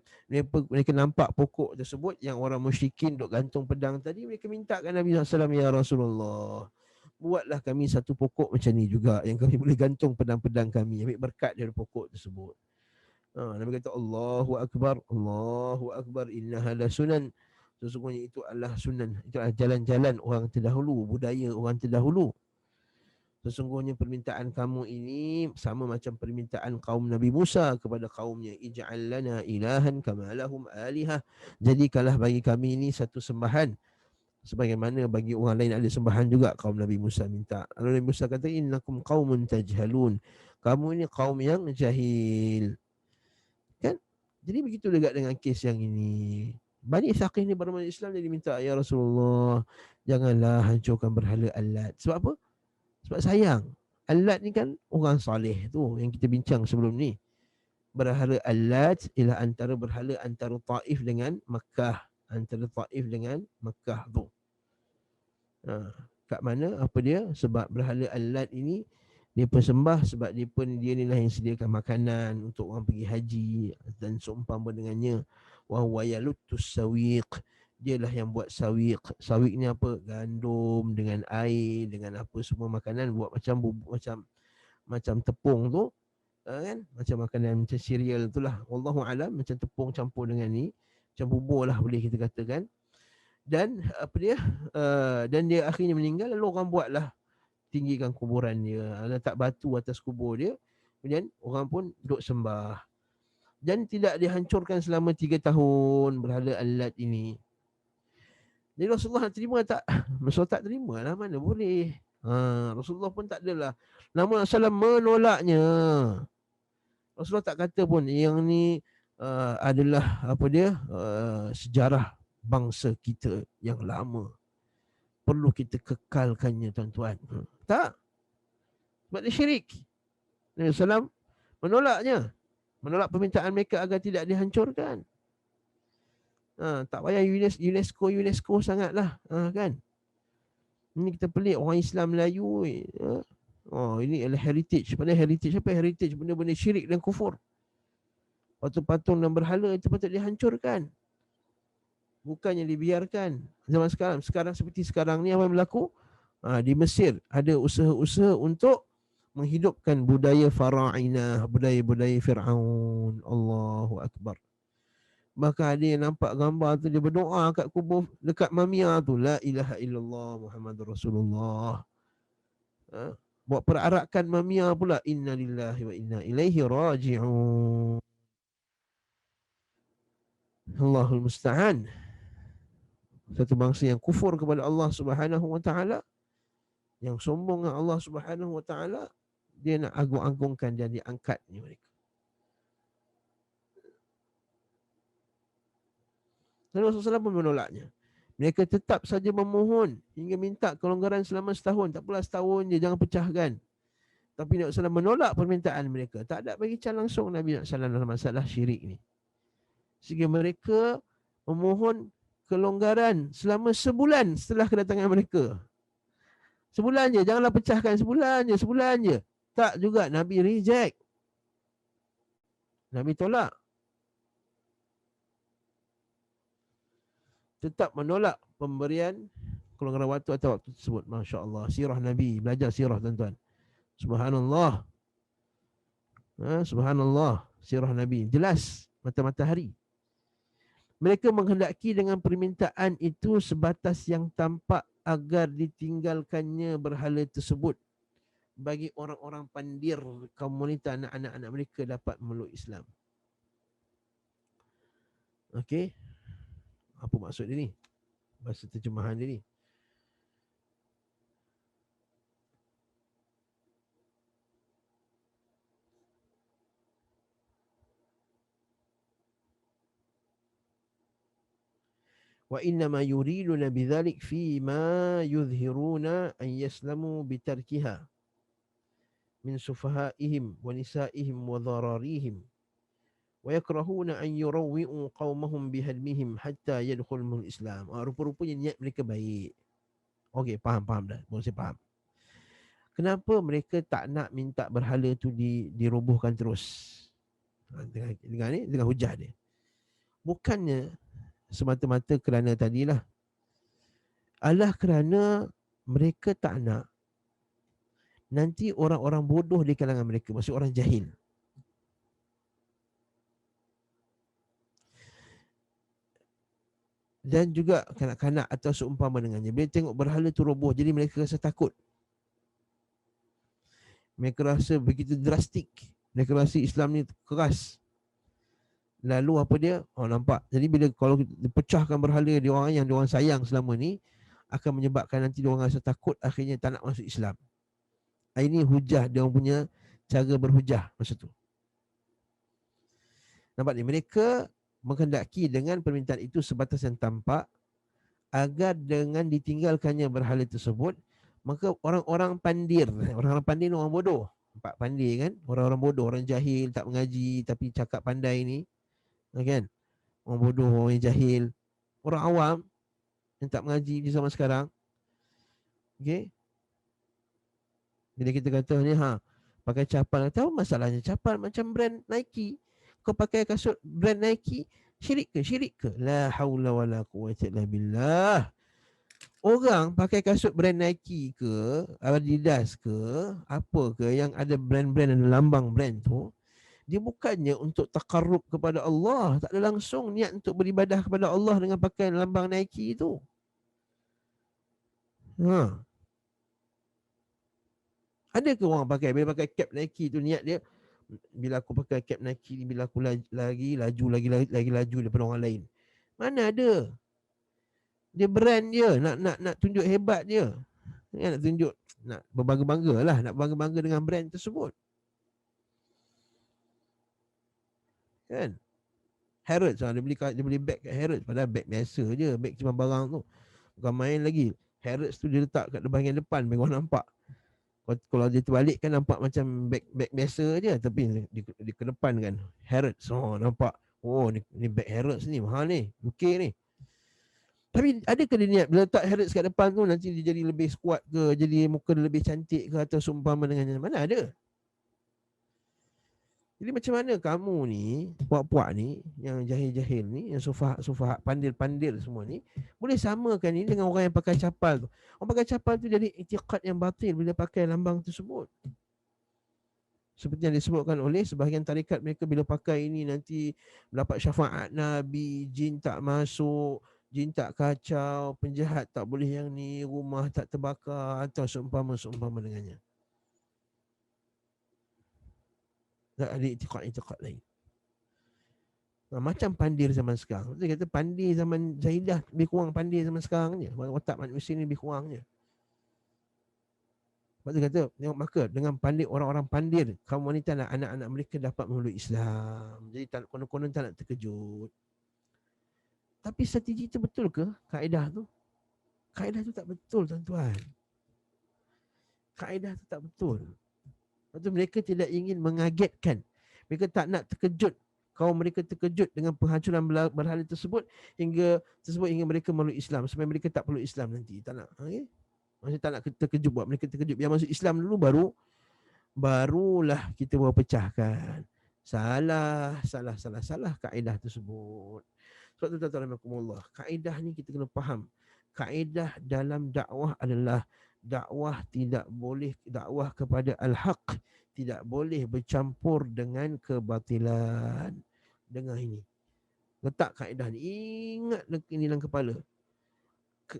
Speaker 1: Mereka nampak pokok tersebut yang orang musyrikin duk gantung pedang tadi, mereka minta kan Nabi SAW, ya Rasulullah, buatlah kami satu pokok macam ni juga yang kami boleh gantung pedang-pedang kami, ambil berkat dari pokok tersebut. Nabi kata Allahu Akbar, innaha la sunan, sesungguhnya itu adalah sunan, itu adalah jalan-jalan orang terdahulu, budaya orang terdahulu. Sesungguhnya permintaan kamu ini sama macam permintaan kaum Nabi Musa kepada kaumnya, ij'al lana ilahan kama lahum alihah, jadikanlah bagi kami ini satu sembahan sebagaimana bagi orang lain ada sembahan juga. Kaum Nabi Musa minta. Lalu Nabi Musa kata, innakum qaumun tajhalun, kamu ini kaum yang jahil. Kan? Jadi begitu juga dengan kes yang ini. Bani Thaqif ni baru masuk Islam, jadi minta, ya Rasulullah, janganlah hancurkan berhala Al-Lat. Sebab apa? Sebab sayang. Al-Lat ni kan orang saleh tu yang kita bincang sebelum ni. Berhala Al-Lat ialah antara berhala antara Taif dengan Makkah. Antara Taif dengan Makkah tu. Kat mana? Apa dia? Sebab berhala Al-Lat ini dia persembah sebab dia ni lah yang sediakan makanan untuk orang pergi haji dan seumpama dengannya. Wa huwa yaluttus sawiq, Dialah yang buat sawiq. Sawiq ni apa? Gandum dengan air, dengan apa semua makanan, buat macam bubuk, macam tepung tu, kan? Macam makanan macam cereal tu lah. Wallahu alam, macam tepung campur dengan ni, macam bubur lah boleh kita katakan. Dan apa dia? Dan dia akhirnya meninggal, lalu orang buatlah tinggikan kuburan dia, letak batu atas kubur dia. Kemudian orang pun duduk sembah. Dan tidak dihancurkan selama 3 tahun berhala alat ini. Jadi Rasulullah terima tak? Rasulullah tak terima lah, mana boleh. Rasulullah pun tak adalah. Namun Rasulullah menolaknya. Rasulullah tak kata pun yang ni adalah apa dia, sejarah bangsa kita yang lama. Perlu kita kekalkannya tuan-tuan. Tak. Sebab dia syirik. Nabi SAW menolaknya. Menolak permintaan mereka agar tidak dihancurkan. Tak payah UNESCO sangatlah. Kan? Ini kita pelik orang Islam Melayu. Ini adalah heritage. Padahal heritage apa? Heritage benda-benda syirik dan kufur. Patung-patung dan berhala itu patut dihancurkan. Bukannya dibiarkan. Zaman sekarang seperti sekarang ni apa yang berlaku? Di Mesir ada usaha-usaha untuk menghidupkan budaya Farainah, budaya-budaya Fir'aun. Allahu Akbar. Bahkan ada yang nampak gambar tu, dia berdoa kat kubur dekat Mamia tu, la ilaha illallah Muhammadur Rasulullah. Buat perarakan Mamia pula, inna lillahi wa inna ilaihi raji'un. Allahul musta'an. Satu bangsa yang kufur kepada Allah Subhanahu wa taala, yang sombong dengan Allah Subhanahu wa taala, dia nak agung-agungkan dan diangkatnya mereka. Dan Rasulullah pun menolaknya. Mereka tetap saja memohon hingga minta kelonggaran selama setahun. Tak pula setahun je, jangan pecahkan. Tapi Nabi SAW menolak permintaan mereka. Tak ada bagi can langsung Nabi SAW dalam masalah syirik ni. Sehingga mereka memohon kelonggaran selama sebulan setelah kedatangan mereka. Sebulan je, janganlah pecahkan, sebulan je. Tak juga, Nabi reject. Nabi tolak. Tetap menolak pemberian kelonggaran waktu atau waktu tersebut. Masya Allah. Sirah Nabi. Belajar sirah tuan-tuan. Subhanallah. Subhanallah. Sirah Nabi. Jelas. Mata-mata hari. Mereka menghendaki dengan permintaan itu sebatas yang tampak agar ditinggalkannya berhala tersebut. Bagi orang-orang pandir kaum wanita, anak-anak mereka dapat memeluk Islam. Okey. Apa maksud dia ni? Bahasa terjemahan dia ni. Wa innama yuriduna bidzalik fi ma yuzhiruna an yaslamu bitarkiha min sufahaihim wa nisaihim wa dhararihim wa yakrahuna an yurawwi'u qaumahum bihadmihim hatta yadkhulul Islam. Rupa-rupanya niat mereka baik. Okey, faham dah. Boleh saya faham. Kenapa mereka tak nak minta berhala tu dirobohkan terus? Dengan hujah dia. Bukannya semata-mata kerana tadilah. Alah kerana mereka tak nak nanti orang-orang bodoh di kalangan mereka, maksud orang jahil, dan juga kanak-kanak atau seumpama dengannya, bila tengok berhala tu roboh, jadi mereka rasa takut. Mereka rasa begitu drastik. Mereka rasa Islam ni keras. Lalu apa dia? Nampak. Jadi bila kalau dipecahkan berhala di orang yang diorang sayang selama ni, akan menyebabkan nanti diorang rasa takut, akhirnya tak nak masuk Islam. Ini hujah, dia punya cara berhujah masa tu. Nampak ni, mereka menghendaki dengan permintaan itu sebatas yang tampak agar dengan ditinggalkannya berhala tersebut, maka orang-orang pandir ni orang bodoh. Nampak pandir kan? Orang-orang bodoh, orang jahil, tak mengaji tapi cakap pandai ni, kan? Orang bodoh, orang yang jahil, orang awam yang tak mengaji di zaman sekarang. Okay? Bila kita kata ni, pakai capal, tahu masalahnya capal macam brand Nike. Kau pakai kasut brand Nike, Syirik ke? Syirik ke? La haula wala quwwata illa billah. Orang pakai kasut brand Nike ke, Adidas ke, apa ke yang ada brand-brand, ada lambang brand tu, dia bukannya untuk takarrub kepada Allah, tak ada langsung niat untuk beribadah kepada Allah dengan pakai lambang Nike tu. Ha. Ada ke orang pakai, bila pakai cap Nike tu niat dia, bila aku pakai cap Nike ni, bila aku lagi laju daripada orang lain. Mana ada? Dia brand dia, nak tunjuk hebat dia. Ya, nak tunjuk, nak berbangga-bangga lah, nak bangga-bangga dengan brand tersebut. Kan? Harrods lah, dia beli beg kat Harrods, padahal beg biasa je, beg cuma barang tu. Bukan main lagi. Harrods tu dia letak kat bahagian depan, bagi orang nampak. Kalau dia terbalik kan nampak macam beg biasa je, tapi di ke depan kan Harrods. Oh, nampak. Oh, ni beg Harrods ni, mahal ni. UK ni. Tapi adakah dia niat bila letak Harrods kat depan tu nanti dia jadi lebih kuat ke, jadi muka dia lebih cantik ke, atau seumpama dengannya? Mana ada? Jadi macam mana kamu ni, puak-puak ni, yang jahil-jahil ni, yang sufah pandir-pandir semua ni, boleh samakan ni dengan orang yang pakai capal tu. Orang pakai capal tu jadi i'tiqad yang batil bila pakai lambang tersebut. Seperti yang disebutkan oleh sebahagian tarikat, mereka bila pakai ini nanti mendapat syafaat Nabi, jin tak masuk, jin tak kacau, penjahat tak boleh yang ni, rumah tak terbakar, atau seumpama dengannya. Tak ada i'tiqad lain. Nah, macam pandir zaman sekarang. Dia kata pandir zaman Zaidah lebih kurang pandir zaman sekarang je. Otak manusia ni lebih kurang je. Sebab dia kata, tengok maka dengan pandir, orang-orang pandir, kaum wanita dan anak-anak mereka dapat memeluk Islam. Jadi konon-konon tak nak terkejut. Tapi strategi itu betul ke? Kaedah tu? Kaedah tu tak betul, tuan-tuan. Kaedah tu tak betul. Lepas tu mereka tidak ingin mengagetkan. Mereka tak nak terkejut. Kaum mereka terkejut dengan penghancuran berhala tersebut hingga mereka memeluk Islam, supaya mereka tak perlu Islam nanti. Tak nak. Okay? Maksudnya tak nak terkejut, buat mereka terkejut. Biar masuk Islam dulu, barulah kita pecahkan. Salah kaedah tersebut. Sebab tu tuan-tuan, kaedah ni kita kena faham. Kaedah dalam dakwah adalah dakwah tidak boleh, dakwah kepada al-haq tidak boleh bercampur dengan kebatilan. Dengar ini. Letak kaedah ni. Ingat ini dalam kepala.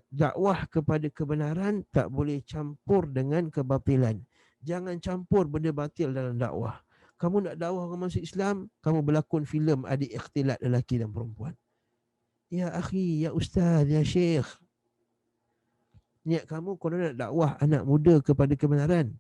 Speaker 1: Dakwah kepada kebenaran tak boleh campur dengan kebatilan. Jangan campur benda batil dalam dakwah. Kamu nak dakwah orang masuk Islam, kamu berlakon filem ada ikhtilat lelaki dan perempuan. Ya akhi, ya ustaz, ya syekh. Niat kamu kalau nak dakwah anak muda kepada kebenaran.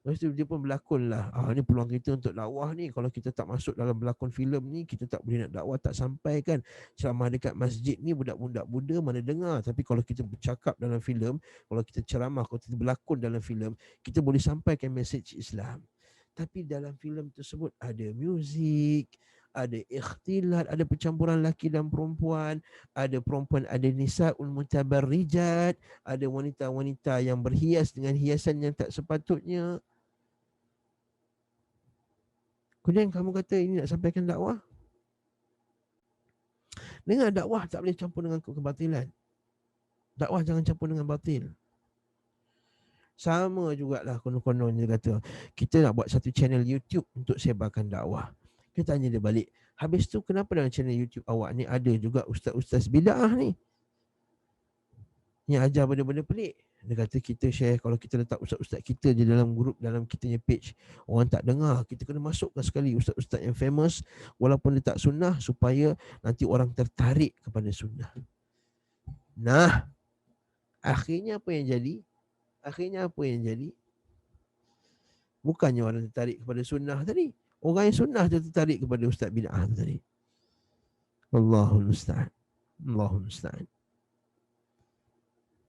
Speaker 1: Lepas tu dia pun berlakon lah. Ni peluang kita untuk dakwah ni. Kalau kita tak masuk dalam berlakon filem ni, kita tak boleh nak dakwah, tak sampai kan. Ceramah dekat masjid ni budak-budak muda mana dengar. Tapi kalau kita bercakap dalam filem, kalau kita ceramah, kalau kita berlakon dalam filem, kita boleh sampaikan mesej Islam. Tapi dalam filem tersebut ada muzik, ada ikhtilat, ada percampuran lelaki dan perempuan, ada perempuan, ada nisaul mutabarrijat, ada wanita-wanita yang berhias dengan hiasan yang tak sepatutnya. Kemudian kamu kata ini nak sampaikan dakwah? Dengan dakwah tak boleh campur dengan kebatilan. Dakwah jangan campur dengan batil. Sama jugalah konon-konon dia kata, kita nak buat satu channel YouTube untuk sebarkan dakwah. Kita tanya dia balik, habis tu kenapa dalam channel YouTube awak ni ada juga ustaz-ustaz bid'ah ni yang ajar benda-benda pelik? Dia kata kita share, kalau kita letak ustaz-ustaz kita je dalam grup, dalam kita punya page, orang tak dengar. Kita kena masukkan sekali ustaz-ustaz yang famous walaupun dia tak sunnah, supaya nanti orang tertarik kepada sunnah. Nah, akhirnya apa yang jadi? Bukannya orang tertarik kepada sunnah tadi, orang yang sunnah tu tertarik kepada ustaz bid'ah tu tadi. Allahul musta'an. Allahul musta'an.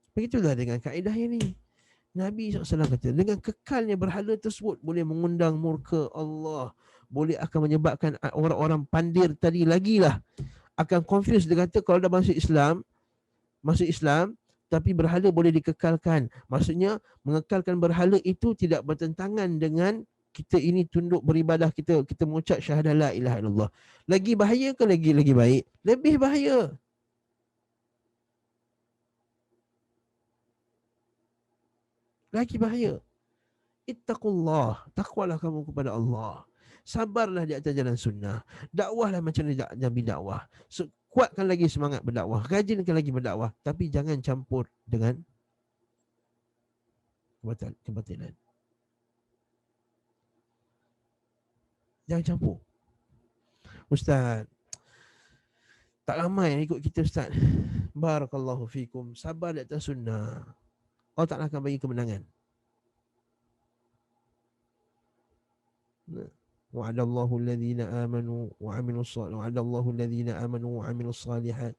Speaker 1: Begitulah dengan kaedah ini. Nabi SAW kata, dengan kekalnya berhala tersebut boleh mengundang murka Allah, boleh akan menyebabkan orang-orang pandir tadi lagilah akan confuse. Dia kata kalau dah masuk Islam, tapi berhala boleh dikekalkan. Maksudnya mengekalkan berhala itu tidak bertentangan dengan kita ini tunduk beribadah, kita mengucap syahadah la ilaha illallah. Lagi bahaya ke lagi baik? Lebih bahaya. Lagi bahaya. Ittaqullah, takwalah kamu kepada Allah. Sabarlah di atas jalan sunnah. Dakwahlah macam Nabi dakwah. Kuatkan lagi semangat berdakwah. Rajinkan lagi berdakwah. Tapi jangan campur dengan kebatilan. Jangan campur. Ustaz, tak ramai yang ikut kita Ustaz. Barakallahu fikum. Sabar di atas sunnah. Allah Ta'ala akan bagi kemenangan. Wa'adallahu alladhina amanu wa'amilus salihat.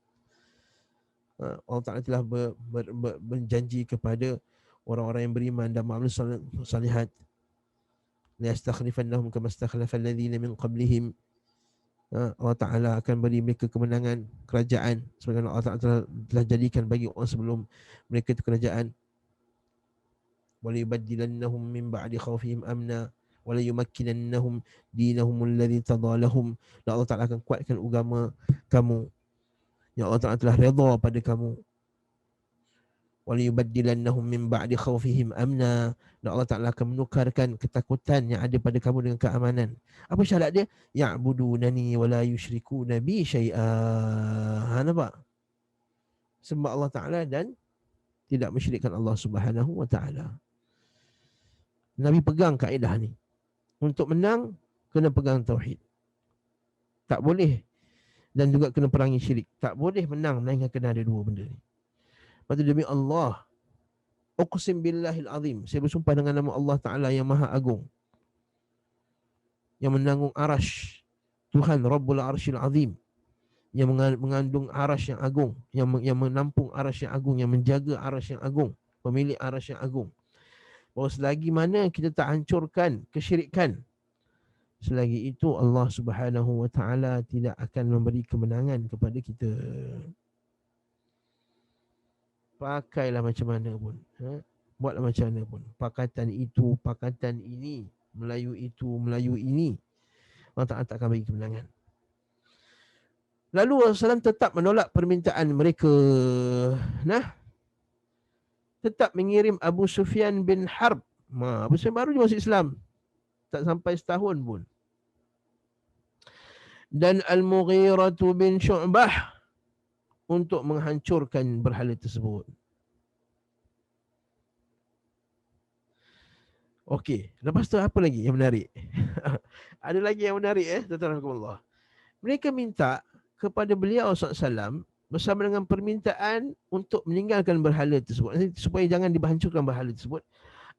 Speaker 1: Allah Ta'ala telah berjanji kepada orang-orang yang beriman dan beramal salihat. Liyastakhlifannahum kama istakhlafa alladhina min qablihim. Allah Ta'ala akan beri mereka kemenangan kerajaan sebagaimana Allah Ta'ala telah jadikan bagi orang sebelum mereka itu kerajaan. وَلِيُبَدِّلَنَّهُمْ مِنْ بَعْدِ خَوْفِهِمْ أَمْنًا وَلَيُمَكِّنَنَّهُمْ دِينَهُمُ الَّذِي ارْتَضَىٰ لَهُمْ. Dan Allah Ta'ala akan kuatkan agama kamu yang Allah Ta'ala telah redha pada kamu. وَلِيُبَدِّلَنَّهُمْ مِنْ بَعْدِ خَوْفِهِمْ أَمْنًا. Dan Allah Ta'ala akan menukarkan ketakutan yang ada pada kamu dengan keamanan. Apa syarat dia? يَعْبُدُونَنِي وَلَا يُشْرِكُونَ بِي شَيْئًا. Nampak? Sembah Allah Ta'ala dan tidak mensyirikkan Allah Subhanahu wa Ta'ala. Nabi pegang kaedah ni. Untuk menang, kena pegang tauhid. Tak boleh. Dan juga kena perangi syirik. Tak boleh menang melainkan kena ada dua benda ni. Lepas tu demi Allah, uqsim billahil azim, saya bersumpah dengan nama Allah Ta'ala yang maha agung, yang menanggung arash, Tuhan Rabbul Arshil Azim, yang mengandung arash yang agung, yang menampung arash yang agung, yang menjaga arash yang agung, pemilik arash yang agung. Bahawa selagi mana kita tak hancurkan kesyirikan, selagi itu Allah Subhanahu wa Ta'ala tidak akan memberi kemenangan kepada kita. Pakailah macam mana pun, buatlah macam mana pun, pakatan itu, pakatan ini, Melayu itu, Melayu ini, Allah Ta'ala tak akan bagi kemenangan. Lalu Rasulullah SAW tetap menolak permintaan mereka. Tetap mengirim Abu Sufyan bin Harb. Abu Sufyan baru je masuk Islam, tak sampai setahun pun. Dan Al-Mughirah bin Syu'bah untuk menghancurkan berhala tersebut. Okey, lepas tu apa lagi yang menarik? Ada lagi yang menarik tuan-tuan. Mereka minta kepada beliau SAW bersama dengan permintaan untuk meninggalkan berhala tersebut, supaya jangan dihancurkan berhala tersebut,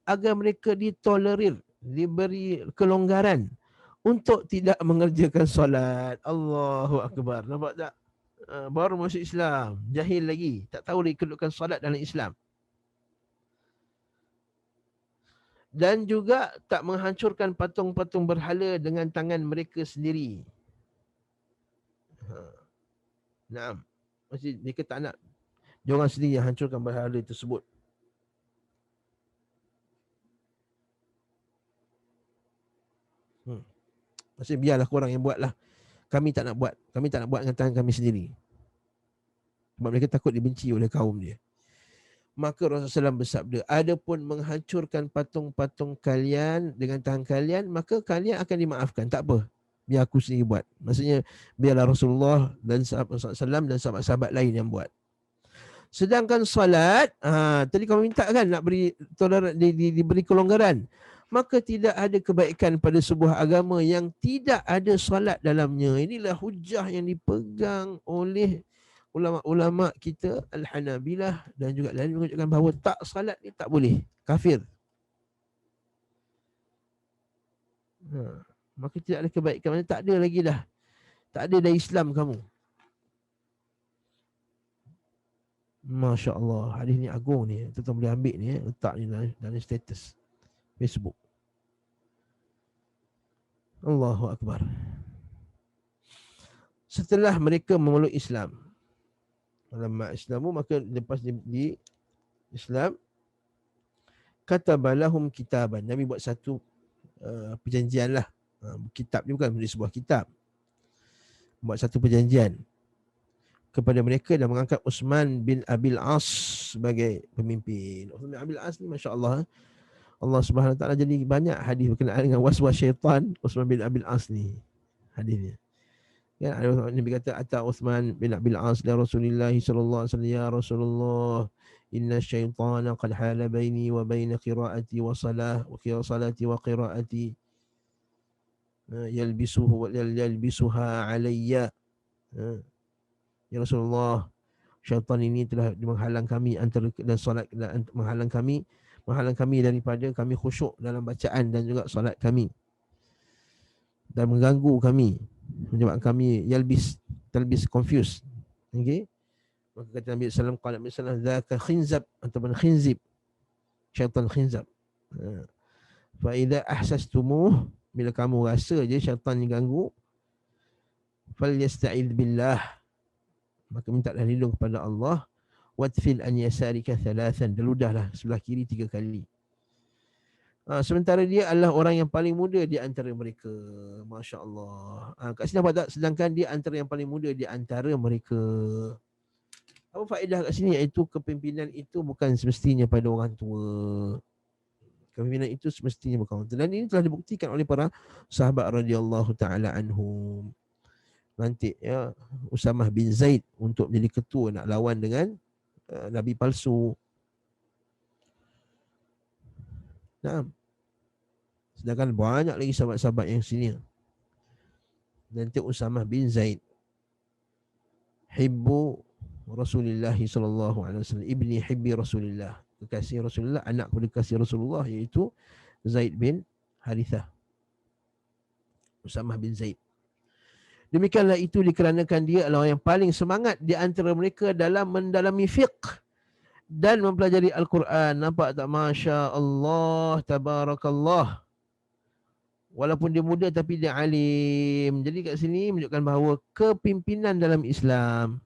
Speaker 1: agar mereka ditolerir, diberi kelonggaran untuk tidak mengerjakan solat. Allahu Akbar. Nampak tak? Baru masuk Islam, jahil lagi, tak tahu kedudukan solat dalam Islam. Dan juga tak menghancurkan patung-patung berhala dengan tangan mereka sendiri. Naam. Maksud mereka tak nak diorang sendiri yang hancurkan berhala tersebut. Maksud biarlah korang yang buatlah. Kami tak nak buat. Kami tak nak buat dengan tangan kami sendiri. Sebab mereka takut dibenci oleh kaum dia. Maka Rasulullah SAW bersabda, adapun menghancurkan patung-patung kalian dengan tangan kalian, maka kalian akan dimaafkan. Tak apa, biar aku sendiri buat. Maksudnya biarlah Rasulullah dan SAW dan sahabat-sahabat lain yang buat. Sedangkan salat, tadi kau minta kan nak beri diberi kelonggaran. Maka tidak ada kebaikan pada sebuah agama yang tidak ada salat dalamnya. Inilah hujah yang dipegang oleh ulama-ulama kita Al-Hanabilah dan juga lain menunjukkan bahawa tak salat ni tak boleh, kafir. Maka tidak ada kebaikan, tak ada lagi dah. Tak ada dah Islam kamu. Masya Allah, hadis ni agung ni. Tuan-tuan boleh ambil ni, letak ni dalam status Facebook. Allahu Akbar. Setelah mereka memeluk Islam, ulama Islamu, maka lepas di Islam, katabalahum kitaban, Nabi buat satu perjanjian lah. Kitab ni bukan menulis sebuah kitab. Buat satu perjanjian kepada mereka dan mengangkat Uthman bin Abil As sebagai pemimpin. Uthman bin Abil As ni masya-Allah, Allah Subhanahu Wa Taala jadi banyak hadis berkenaan dengan waswas syaitan Uthman bin Abil As ni. Hadisnya. Ya, Nabi kata ata Uthman bin Abil As li Rasulillah sallallahu alaihi wasallam, ya Rasulullah, inna syaitana qad hala baini wa baina qiraati wa salah wa salati wa qiraati yalbisuha alayya. Ya Rasulullah, syaitan ini telah menghalang kami antara dan solat, dan menghalang kami daripada kami khusyuk dalam bacaan dan juga solat kami, dan mengganggu kami, menyebabkan kami talbis confused. Okey, maka kata Nabi sallallahu alaihi wasallam, zaka khinzab ataupun khinzib, syaitan khinzab. Fa idza ahsastumuh, bila kamu rasa je syaitan ni ganggu, falyasta'id billah, maka mintalah lindung kepada Allah. Wadfil an yasarika thalathan, deludahlah sebelah kiri 3 kali. Sementara dia adalah orang yang paling muda di antara mereka. Masya Allah. Kat sini nampak tak? Sedangkan dia antara yang paling muda di antara mereka. Apa faedah kat sini? Iaitu kepimpinan itu bukan semestinya pada orang tua. Kepimpinan itu semestinya bukan orang tua. Dan ini telah dibuktikan oleh para sahabat radhiyallahu ta'ala anhum. Nanti ya, Usamah bin Zaid untuk menjadi ketua nak lawan dengan Nabi palsu. Nah, sedangkan banyak lagi sahabat-sahabat yang senior. Nanti Usamah bin Zaid, hibbu Rasulullah sallallahu alaihi wasallam, ibni hibbi Rasulullah, kekasih Rasulullah, anak kepada kekasih Rasulullah, iaitu Zaid bin Harithah. Usamah bin Zaid. Demikianlah itu dikarenakan dia adalah yang paling semangat di antara mereka dalam mendalami fiqh dan mempelajari Al-Quran. Nampak tak? Masya Allah, tabarakallah. Walaupun dia muda tapi dia alim. Jadi kat sini menunjukkan bahawa kepimpinan dalam Islam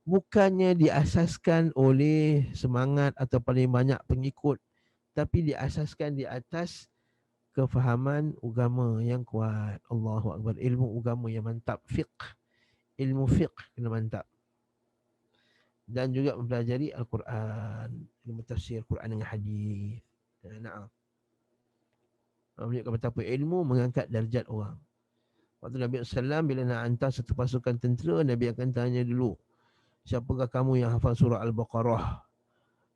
Speaker 1: bukannya diasaskan oleh semangat atau paling banyak pengikut, tapi diasaskan di atas kefahaman agama yang kuat. Allahu Akbar. Ilmu agama yang mantap. Fiqh. Ilmu fiqh kena mantap. Dan juga mempelajari Al-Quran. Ilmu tafsir Quran dengan hadis. Na'am. Menunjukkan betapa ilmu mengangkat darjat orang. Waktu Nabi SAW bila nak hantar satu pasukan tentera, Nabi akan tanya dulu, siapakah kamu yang hafal surah Al-Baqarah?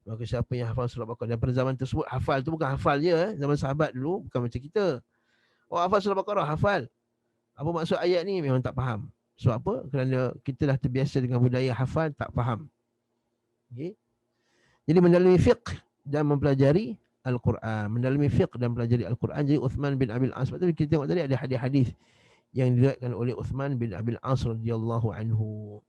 Speaker 1: Maka siapa yang hafal surah Al-Baqarah? Dan pada zaman tersebut, hafal tu bukan hafal je. Zaman sahabat dulu, bukan macam kita. Oh, hafal surah Al-Baqarah, hafal. Apa maksud ayat ni? Memang tak faham. Sebab apa? Kerana kita dah terbiasa dengan budaya hafal, tak faham. Okay? Jadi mendalami fiqh dan mempelajari Al-Quran. Mendalami fiqh dan mempelajari Al-Quran. Jadi Uthman bin Abil As. Sebab tu kita tengok tadi ada hadis-hadis yang diriwayatkan oleh Uthman bin Abil As radhiyallahu anhu.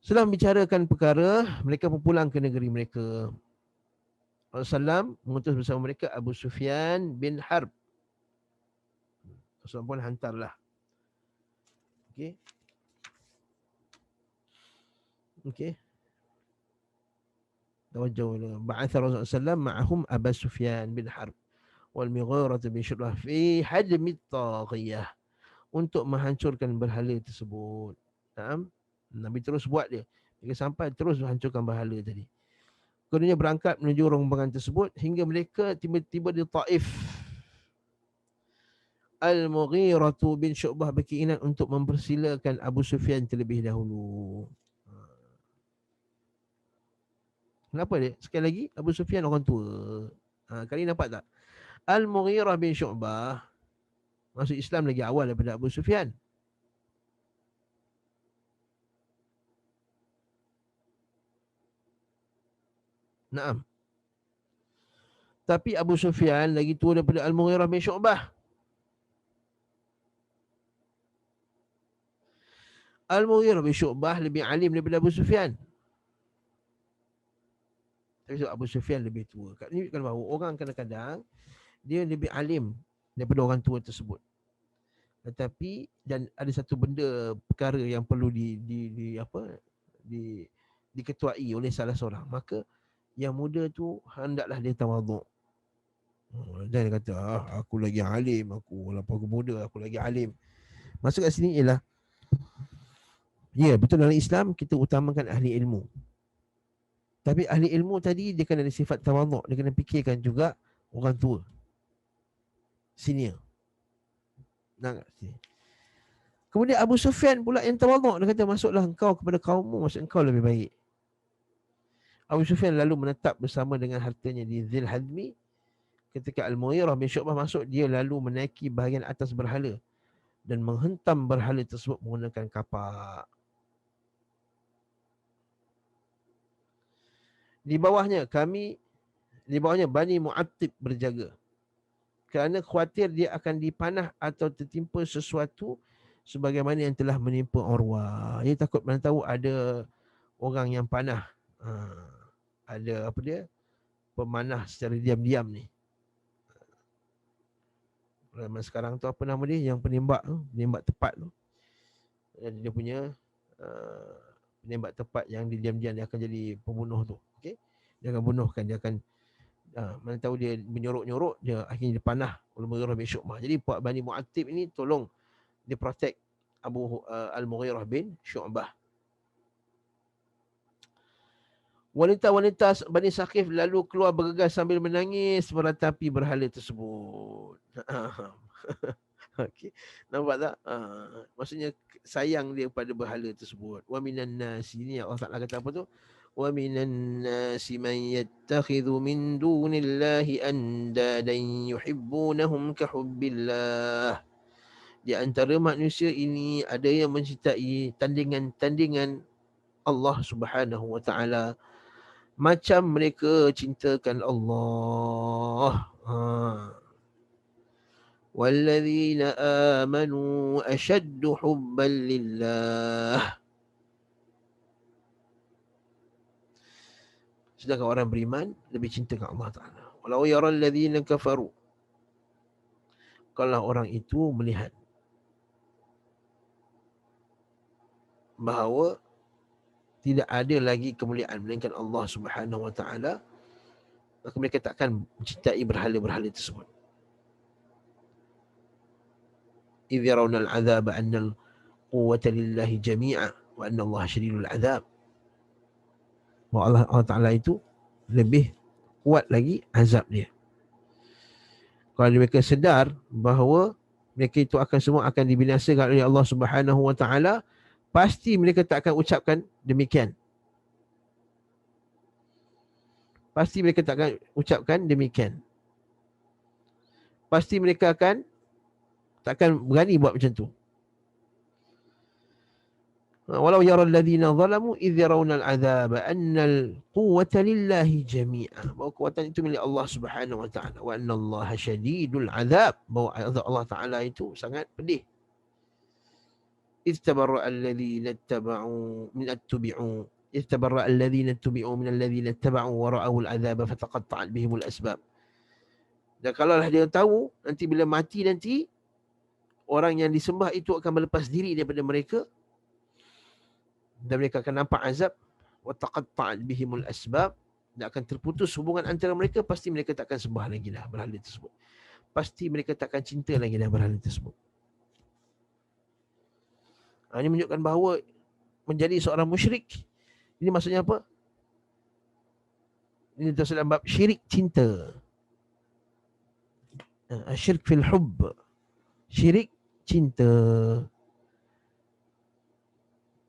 Speaker 1: Setelah membicarakan perkara, mereka pun pulang ke negeri mereka. Rasulullah mengutus bersama mereka Abu Sufyan bin Harb. Rasulullah pun hantarlah. Okey. Okey. Tawajjah. Ba'atha Rasulullah ma'ahum Abu Sufyan bin Harb wal Mughirah bin Syu'bah fi hadmi at-taghiyah, untuk menghancurkan berhala tersebut. Nabi terus buat dia. Mereka sampai terus hancurkan berhala tadi. Keduanya berangkat menuju rombongan tersebut hingga mereka tiba-tiba di Taif. Al-Mughirah bin Syu'bah berkeinginan untuk mempersilakan Abu Sufyan terlebih dahulu. Kenapa dia? Sekali lagi, Abu Sufyan orang tua. Kali ni nampak tak? Al-Mughirah bin Syu'bah masuk Islam lagi awal daripada Abu Sufyan. Naam. Tapi Abu Sufyan lagi tua daripada Al-Mughirah bin Syu'bah. Al-Mughirah bin Syu'bah lebih alim daripada Abu Sufyan. Tapi Abu Sufyan lebih tua. Kat ni kan bahawa orang kadang-kadang dia lebih alim daripada orang tua tersebut. Tetapi dan ada satu benda perkara yang perlu diketuai oleh salah seorang. Maka yang muda tu hendaklah dia tawaduk. Dan dia kata, aku lagi alim, walaupun aku muda, aku lagi alim. Maksud kat sini ialah, ya betul, dalam Islam kita utamakan ahli ilmu. Tapi ahli ilmu tadi dia kena ada sifat tawaduk, dia kena fikirkan juga orang tua, senior. Nak sini. Kemudian Abu Sufyan pula yang tawaduk, dia kata, masuklah engkau kepada kaummu, maksud engkau lebih baik. Abu Sufyan lalu menetap bersama dengan hartanya di Zil Hadmi. Ketika Al-Mughirah bin Syu'bah masuk, dia lalu menaiki bahagian atas berhala dan menghentam berhala tersebut menggunakan kapak. Di bawahnya Bani Mu'attib berjaga kerana khawatir dia akan dipanah atau tertimpa sesuatu sebagaimana yang telah menimpa Urwah. Dia takut mana tahu ada orang yang panah. Ada pemanah secara diam-diam ni. Zaman sekarang tu apa nama dia, yang penembak tepat tu. Dia punya penembak tepat yang diam-diam dia akan jadi pembunuh tu. Okey. Dia akan bunuhkan, dia akan mana tahu dia menyorok-nyorok, dia akhirnya dipanah oleh Mughirah bin Syu'bah. Jadi Puak Bani Mu'attib ini tolong dia protect Al-Mughirah bin Syu'bah. Wanita-wanita Bani Saqif lalu keluar bergegas sambil menangis meratapi berhala tersebut. Okey. Nampak tak? Maksudnya sayang dia pada berhala tersebut. Wa minan nas, ini Allah Taala kata apa tu? Wa minan nasi man yattakhidhu min dunillahi andadan yuhibbunahum ka hubbillah. Di antara manusia ini ada yang mencintai tandingan-tandingan Allah Subhanahu wa taala macam mereka cintakan Allah. Walladzina amanu ashaddu hubban lillah. Sedangkan orang beriman lebih cinta kepada Allah Ta'ala. Walau yaral ladzina kafaru. Kalau orang itu melihat bahawa tidak ada lagi kemuliaan melainkan Allah Subhanahu wa taala, maka mereka takkan mencintai berhala-berhala tersebut. Idh yarawna al-'adzab anna al-quwwata lillahi jami'a wa anna Allah syadidul 'adzab. Bahawa Allah Ta'ala itu lebih kuat lagi azab dia. Kalau mereka sedar bahawa mereka itu semua akan dibinasakan oleh Allah Subhanahu wa taala, pasti mereka tak akan ucapkan demikian. Pasti mereka tak akan ucapkan demikian. Pasti mereka takkan berani buat macam tu. Walau yara alladhina zalamu idh yarawna al-'adzaba anna al-quwwata lillahi jami'a. Bahawa kekuatan itu milik Allah Subhanahu wa taala, wa anna Allah syadidul 'adzab. Bahawa Allah Taala itu sangat pedih. إذ تبرأ الذين اتبعوا من اتبعوا إذ تبرأ الذين اتبعوا من الذين اتبعوا ورأوا العذاب فتقطعت بهم الأسباب. Dan kalaulah dia tahu nanti bila mati nanti orang yang disembah itu akan berlepas diri daripada mereka dan mereka akan nampak azab, wa taqatta'at bihimul asbab, dan akan terputus hubungan antara mereka. Pasti mereka takkan sembah lagi dah berhala tersebut. Pasti mereka takkan cinta lagi dah berhala tersebut. Ini menunjukkan bahawa menjadi seorang musyrik, ini maksudnya apa? Ini dalam bab syirik cinta. Asyirk fil hubb. Syirik cinta.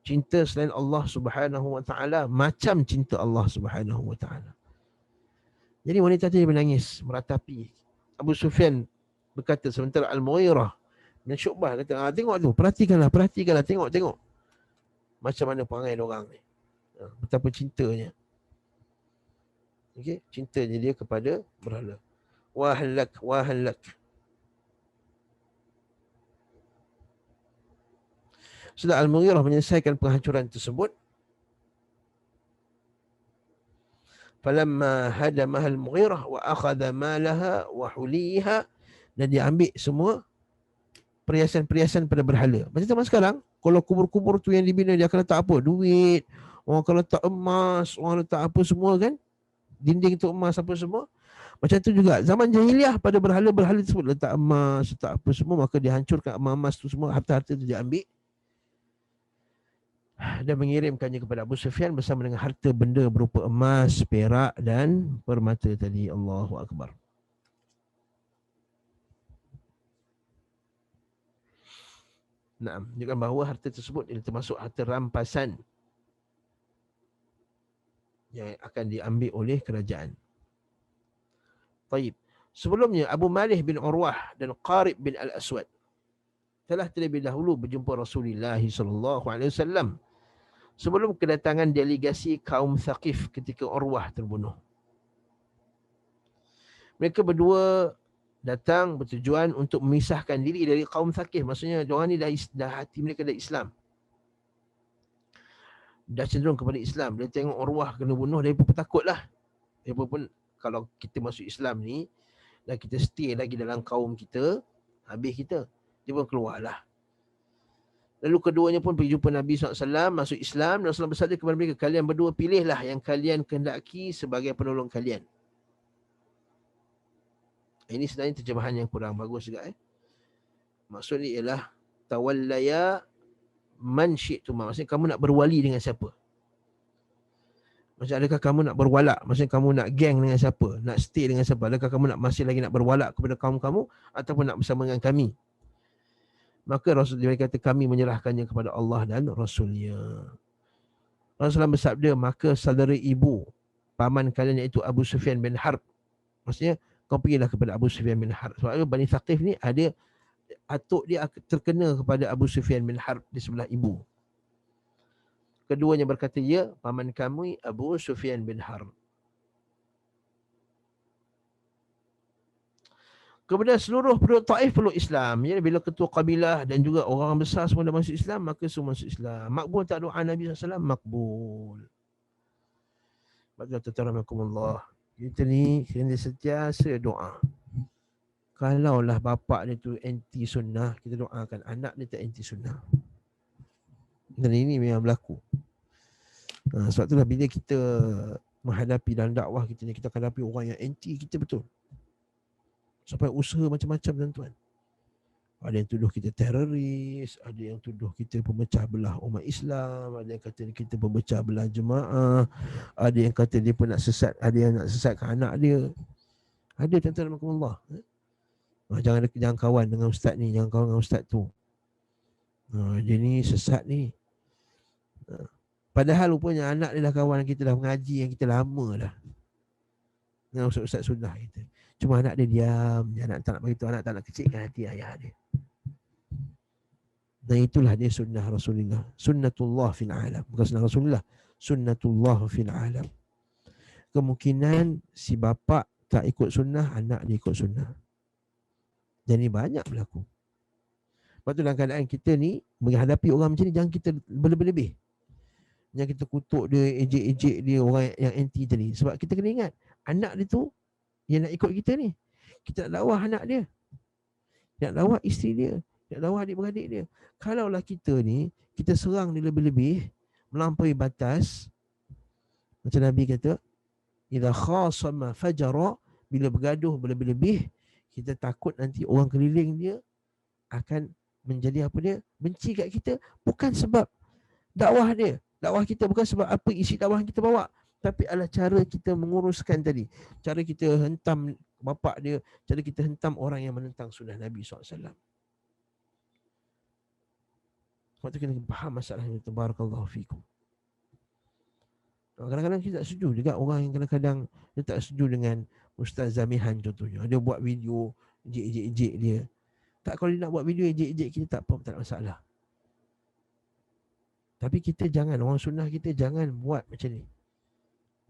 Speaker 1: Cinta selain Allah Subhanahu wa taala macam cinta Allah Subhanahu wa taala. Jadi wanita tadi menangis, meratapi. Abu Sufyan berkata, sementara Al-Mughirah bin Syu'bah kata, tengok tu, perhatikanlah, tengok. Macam mana perangai orang ni. Betapa cintanya. Okey, cintanya dia kepada berhala. Wahalak. Sudah Al-Mughirah menyelesaikan penghancuran tersebut. Falamma hadamaha Al-Mughirah wa akhadha malaha wa huliha, dan dia ambil semua perhiasan-perhiasan pada berhala. Macam zaman sekarang, kalau kubur-kubur tu yang dibina, dia akan letak apa? Duit, orang akan letak emas, orang letak apa semua kan? Dinding tu emas apa semua. Macam tu juga zaman jahiliah, pada berhala-berhala tersebut letak emas, letak apa semua, maka dihancurkan emas tu semua, harta-harta tu diambil dan mengirimkannya kepada Abu Sufyan bersama dengan harta benda berupa emas, perak dan permata tadi. Allahu Akbar. Nah, menunjukkan bahawa harta tersebut ini termasuk harta rampasan yang akan diambil oleh kerajaan. Taib. Sebelumnya Abu Malih bin Urwah dan Qarib bin Al-Aswad telah terlebih dahulu berjumpa Rasulullah SAW sebelum kedatangan delegasi kaum Thaqif ketika Urwah terbunuh. Mereka berdua datang bertujuan untuk memisahkan diri dari kaum Thaqif. Maksudnya diorang ni dah hati mereka dah Islam, dah cenderung kepada Islam. Dia tengok Urwah kena bunuh, dia pun takut lah. Dia pun kalau kita masuk Islam ni dan kita stay lagi dalam kaum kita, habis kita. Dia pun keluar lah. Lalu keduanya pun pergi jumpa Nabi SAW, masuk Islam. Dan Rasulullah bersabda kepada mereka, kalian berdua pilihlah yang kalian kehendaki sebagai penolong kalian. Ini sebenarnya terjemahan yang kurang bagus juga. Maksudnya ialah tawallaya man syi'tuma. Maksudnya kamu nak berwali dengan siapa? Maksudnya adakah kamu nak berwalak? Maksudnya kamu nak geng dengan siapa? Nak stay dengan siapa? Adakah kamu nak masih lagi nak berwalak kepada kaum kamu ataupun nak bersama dengan kami? Maka Rasulullah kata, kami menyerahkannya kepada Allah dan Rasulnya. Rasulullah bersabda, maka saudara ibu paman kalian iaitu Abu Sufyan bin Harb. Maksudnya kau pergilah kepada Abu Sufyan bin Harb. Sebab Bani Thaqif ni ada atuk dia terkena kepada Abu Sufyan bin Harb di sebelah ibu. Keduanya berkata, ya, paman kami Abu Sufyan bin Harb. Kemudian seluruh penduduk Taif peluk Islam. Ya, bila ketua kabilah dan juga orang besar semua dah masuk Islam, maka semua masuk Islam. Makbul tak doa Nabi SAW? Makbul. Baca kita ni kena sentiasa doa. Kalaulah bapak dia tu anti sunnah, kita doakan anak dia tak anti sunnah. Dan ini memang berlaku. Sebab itulah bila kita menghadapi dalam dakwah kita ni, kita akan hadapi orang yang anti kita betul. Sampai usaha macam-macam tuan-tuan. Ada yang tuduh kita teroris, ada yang tuduh kita pemecah belah umat Islam, ada yang kata kita pemecah belah jemaah, ada yang kata dia pun nak sesat, ada yang nak sesatkan anak dia. Ada tuan-tuan Allah. Jangan kawan dengan ustaz ni, jangan kawan dengan ustaz tu. Dia ni sesat ni. Padahal rupanya anak dia dah kawan kita, dah mengaji yang kita lama dah dengan ustaz-ustaz sunnah kita. Cuma anak dia diam, anak tak nak beritahu, anak tak nak kecilkan hati ayah dia. Dan itulah dia sunnah Rasulullah. Sunnatullah fil alam. Bukan sunnah Rasulullah, sunnatullah fil alam. Kemungkinan si bapa tak ikut sunnah, anak dia ikut sunnah. Dan ini banyak berlaku. Sebab tu dalam keadaan kita ni menghadapi orang macam ni, jangan kita berlebih-lebih. Jangan kita kutuk dia, ejek-ejek dia, orang yang anti tadi. Sebab kita kena ingat, anak dia tu yang nak ikut kita ni. Kita nak dakwah anak dia, nak dakwah isteri dia, nak dakwah adik-beradik dia. Kalaulah kita ni, kita serang dia lebih-lebih, melampaui batas, macam Nabi kata, idza khasama fajara, bila bergaduh berlebih-lebih, kita takut nanti orang keliling dia akan menjadi apa dia? Benci kat kita. Bukan sebab dakwah dia, dakwah kita bukan sebab apa isi dakwah yang kita bawa, tapi adalah cara kita menguruskan tadi. Cara kita hentam bapak dia, cara kita hentam orang yang menentang sunnah Nabi SAW. Sebab tu kena faham masalah ini. Tabarakallahu fikum. Kadang-kadang kita tak setuju juga orang yang kadang-kadang dia tak setuju dengan Ustaz Zamihan contohnya. Dia buat video ejek-ejek dia. Tak, kalau dia nak buat video ejek-ejek kita tak apa, tak ada masalah. Tapi kita jangan, orang sunnah kita jangan buat macam ni.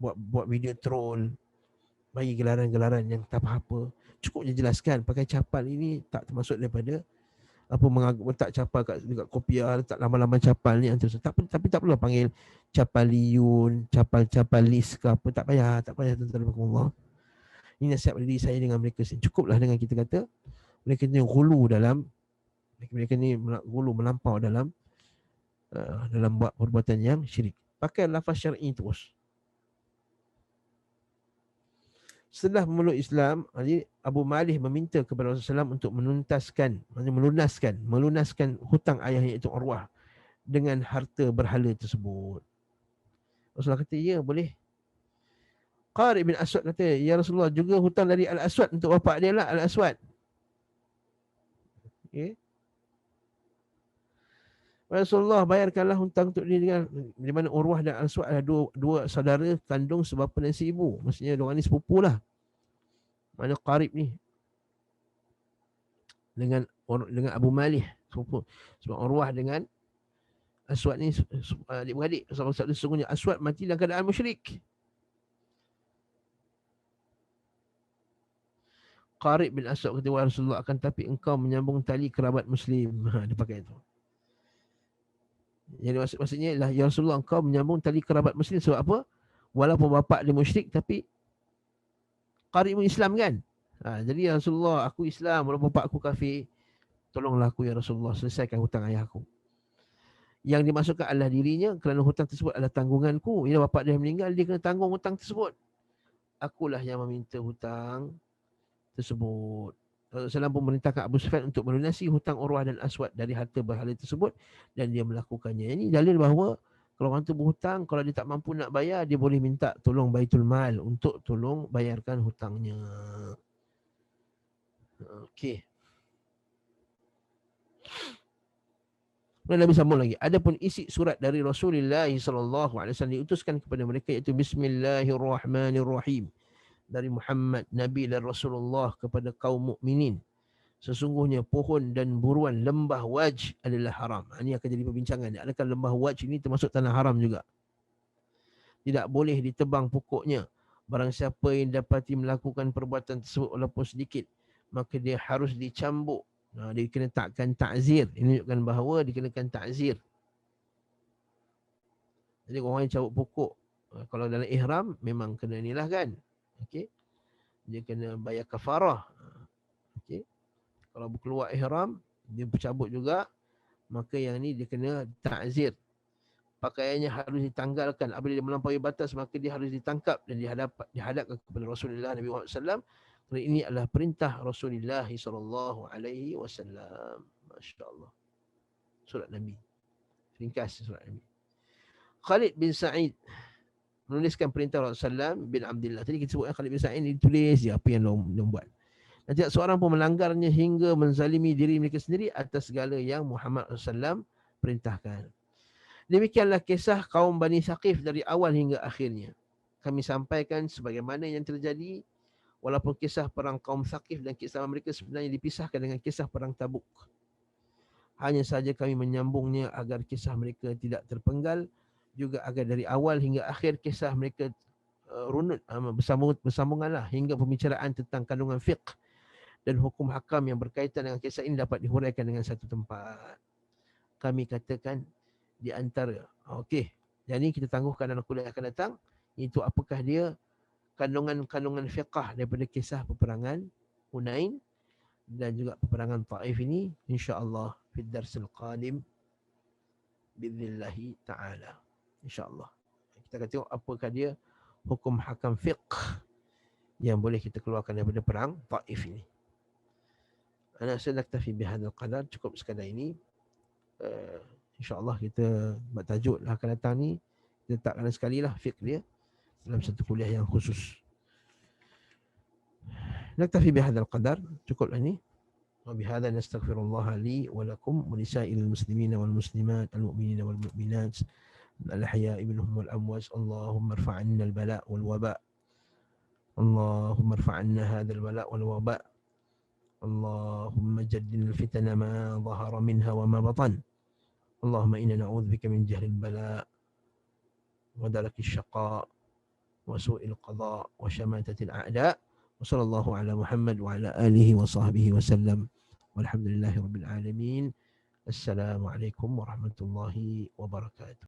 Speaker 1: Buat video troll, bagi gelaran-gelaran yang tak apa-apa. Cukup je jelaskan pakai capal ini tak termasuk daripada apa letak capal dekat kopiah, letak lama-lama capal ni antara. Tapi tak perlu panggil capaliyun, capal-capalis ke apa, tak payah tuan-tuan Allah. Ini nasihat diri saya dengan mereka sendiri. Cukuplah dengan kita kata mereka ni gulu dalam, mereka ni gulu melampau dalam buat perbuatan yang syirik. Pakai lafaz syar'i terus. Setelah memeluk Islam, jadi Abu Malih meminta kepada Rasulullah SAW untuk melunaskan hutang ayahnya itu Urwah dengan harta berhala tersebut. Rasulullah kata, ya boleh. Qarib bin Aswad kata, ya Rasulullah, juga hutang dari Al-Aswad untuk bapa dia lah, Al-Aswad. Okay. Rasulullah, bayarkanlah hutang untuk dia dengan, di mana Urwah dan Al-Aswad adalah dua saudara kandung sebapa dan seibu. Maksudnya diorang ni sepupu lah. Mana Qarib ni dengan Abu Malih sepupu. Sebab Urwah dengan Aswad ni adik-beradik. Sebab sesungguhnya Aswad mati dalam keadaan musyrik. Qarib bin Aswad kata, wahai Rasulullah, akan tapi engkau menyambung tali kerabat Muslim. Dia pakai itu. Jadi maksudnya ialah, ya Rasulullah, engkau menyambung tali kerabat Muslim. Sebab apa? Walaupun bapak dia musyrik, tapi Qarib pun Islam kan. Jadi ya Rasulullah, aku Islam walaupun bapak aku kafir. Tolonglah aku ya Rasulullah, selesaikan hutang ayah aku. Yang dimasukkan adalah dirinya, kerana hutang tersebut adalah tanggunganku. Bila bapak dia meninggal, dia kena tanggung hutang tersebut. Akulah yang meminta hutang tersebut. Rasulullah pun memerintahkan Abu Sufyan untuk melunasi hutang Urwah dan Aswad dari harta berhala tersebut, dan dia melakukannya. Ini dalil bahawa kalau orang tu berhutang, kalau dia tak mampu nak bayar, dia boleh minta tolong Baitul Mal untuk tolong bayarkan hutangnya. Okey. Nabi sambung lagi. Adapun isi surat dari Rasulullah SAW diutuskan kepada mereka, iaitu Bismillahirrahmanirrahim, dari Muhammad, Nabi dan Rasulullah kepada kaum mukminin. Sesungguhnya pohon dan buruan lembah Waj adalah haram. Ini akan jadi perbincangan. Adakah lembah Waj ini termasuk tanah haram juga? Tidak boleh ditebang pokoknya. Barang siapa yang dapati melakukan perbuatan tersebut walaupun sedikit, maka dia harus dicambuk. Dia kena takkan ta'zir. Ini menunjukkan bahawa dikenakan ta'zir. Jadi orang yang cabut pokok, kalau dalam ihram memang kena inilah kan. Okey. Dia kena bayar kafarah. Okey. Kalau keluar ihram, dia bercabut juga, maka yang ni dia kena ta'zir. Pakaiannya harus ditanggalkan. Apabila dia melampaui batas, maka dia harus ditangkap dan dihadapkan kepada Rasulullah Nabi Muhammad SAW. Kerana ini adalah perintah Rasulullah SAW. Masya Allah. Surat Nabi. Ringkas surat Nabi. Khalid bin Sa'id menuliskan perintah Rasulullah bin Abdullah. Tadi kita sebutkan Khalid bin Sa'id, dia tulis je apa yang dia buat. Dan tidak seorang pun melanggarnya hingga menzalimi diri mereka sendiri atas segala yang Muhammad SAW perintahkan. Demikianlah kisah kaum Bani Saqif dari awal hingga akhirnya. Kami sampaikan sebagaimana yang terjadi, walaupun kisah perang kaum Saqif dan kisah mereka sebenarnya dipisahkan dengan kisah perang Tabuk. Hanya saja kami menyambungnya agar kisah mereka tidak terpenggal, juga agar dari awal hingga akhir kisah mereka runut, bersambunganlah hingga pembicaraan tentang kandungan fiqh dan hukum hakam yang berkaitan dengan kisah ini dapat dihuraikan dengan satu tempat. Kami katakan di antara, okey, jadi kita tangguhkan dalam kuliah akan datang, itu apakah dia kandungan fiqh daripada kisah peperangan Hunain dan juga peperangan Taif ini, insya-Allah fi darsil qadim biiznillah taala. Insya-Allah kita akan tengok apakah dia hukum hakam fiqh yang boleh kita keluarkan daripada perang Taif ini. Ana naktafi bihadzal qadar, cukup sekadar ini. InsyaAllah kita buat tajuk lah akan datang ni, kita letakkan sekali lah fiqh dia dalam satu kuliah yang khusus. Naktafi bihadzal qadar, cukuplah ni. Wa bihadza nastaghfirullah li wa lakum wa lisa'il muslimina wal muslimat al mu'minina wal mu'minat al ahya'i minhum wal amwat. Allahumma irfa' 'anna al bala' wal waba'. Allahumma irfa' 'anna hadzal bala' wal waba'. Allahumma jaddil fitana ma dhahara minha wa ma batan. اللهم إنا نعوذ بك من جهل البلاء ودرك الشقاء وسوء القضاء وشماتة الأعداء. وصلى الله على محمد وعلى آله وصحبه وسلم والحمد لله رب العالمين. السلام عليكم ورحمة الله وبركاته.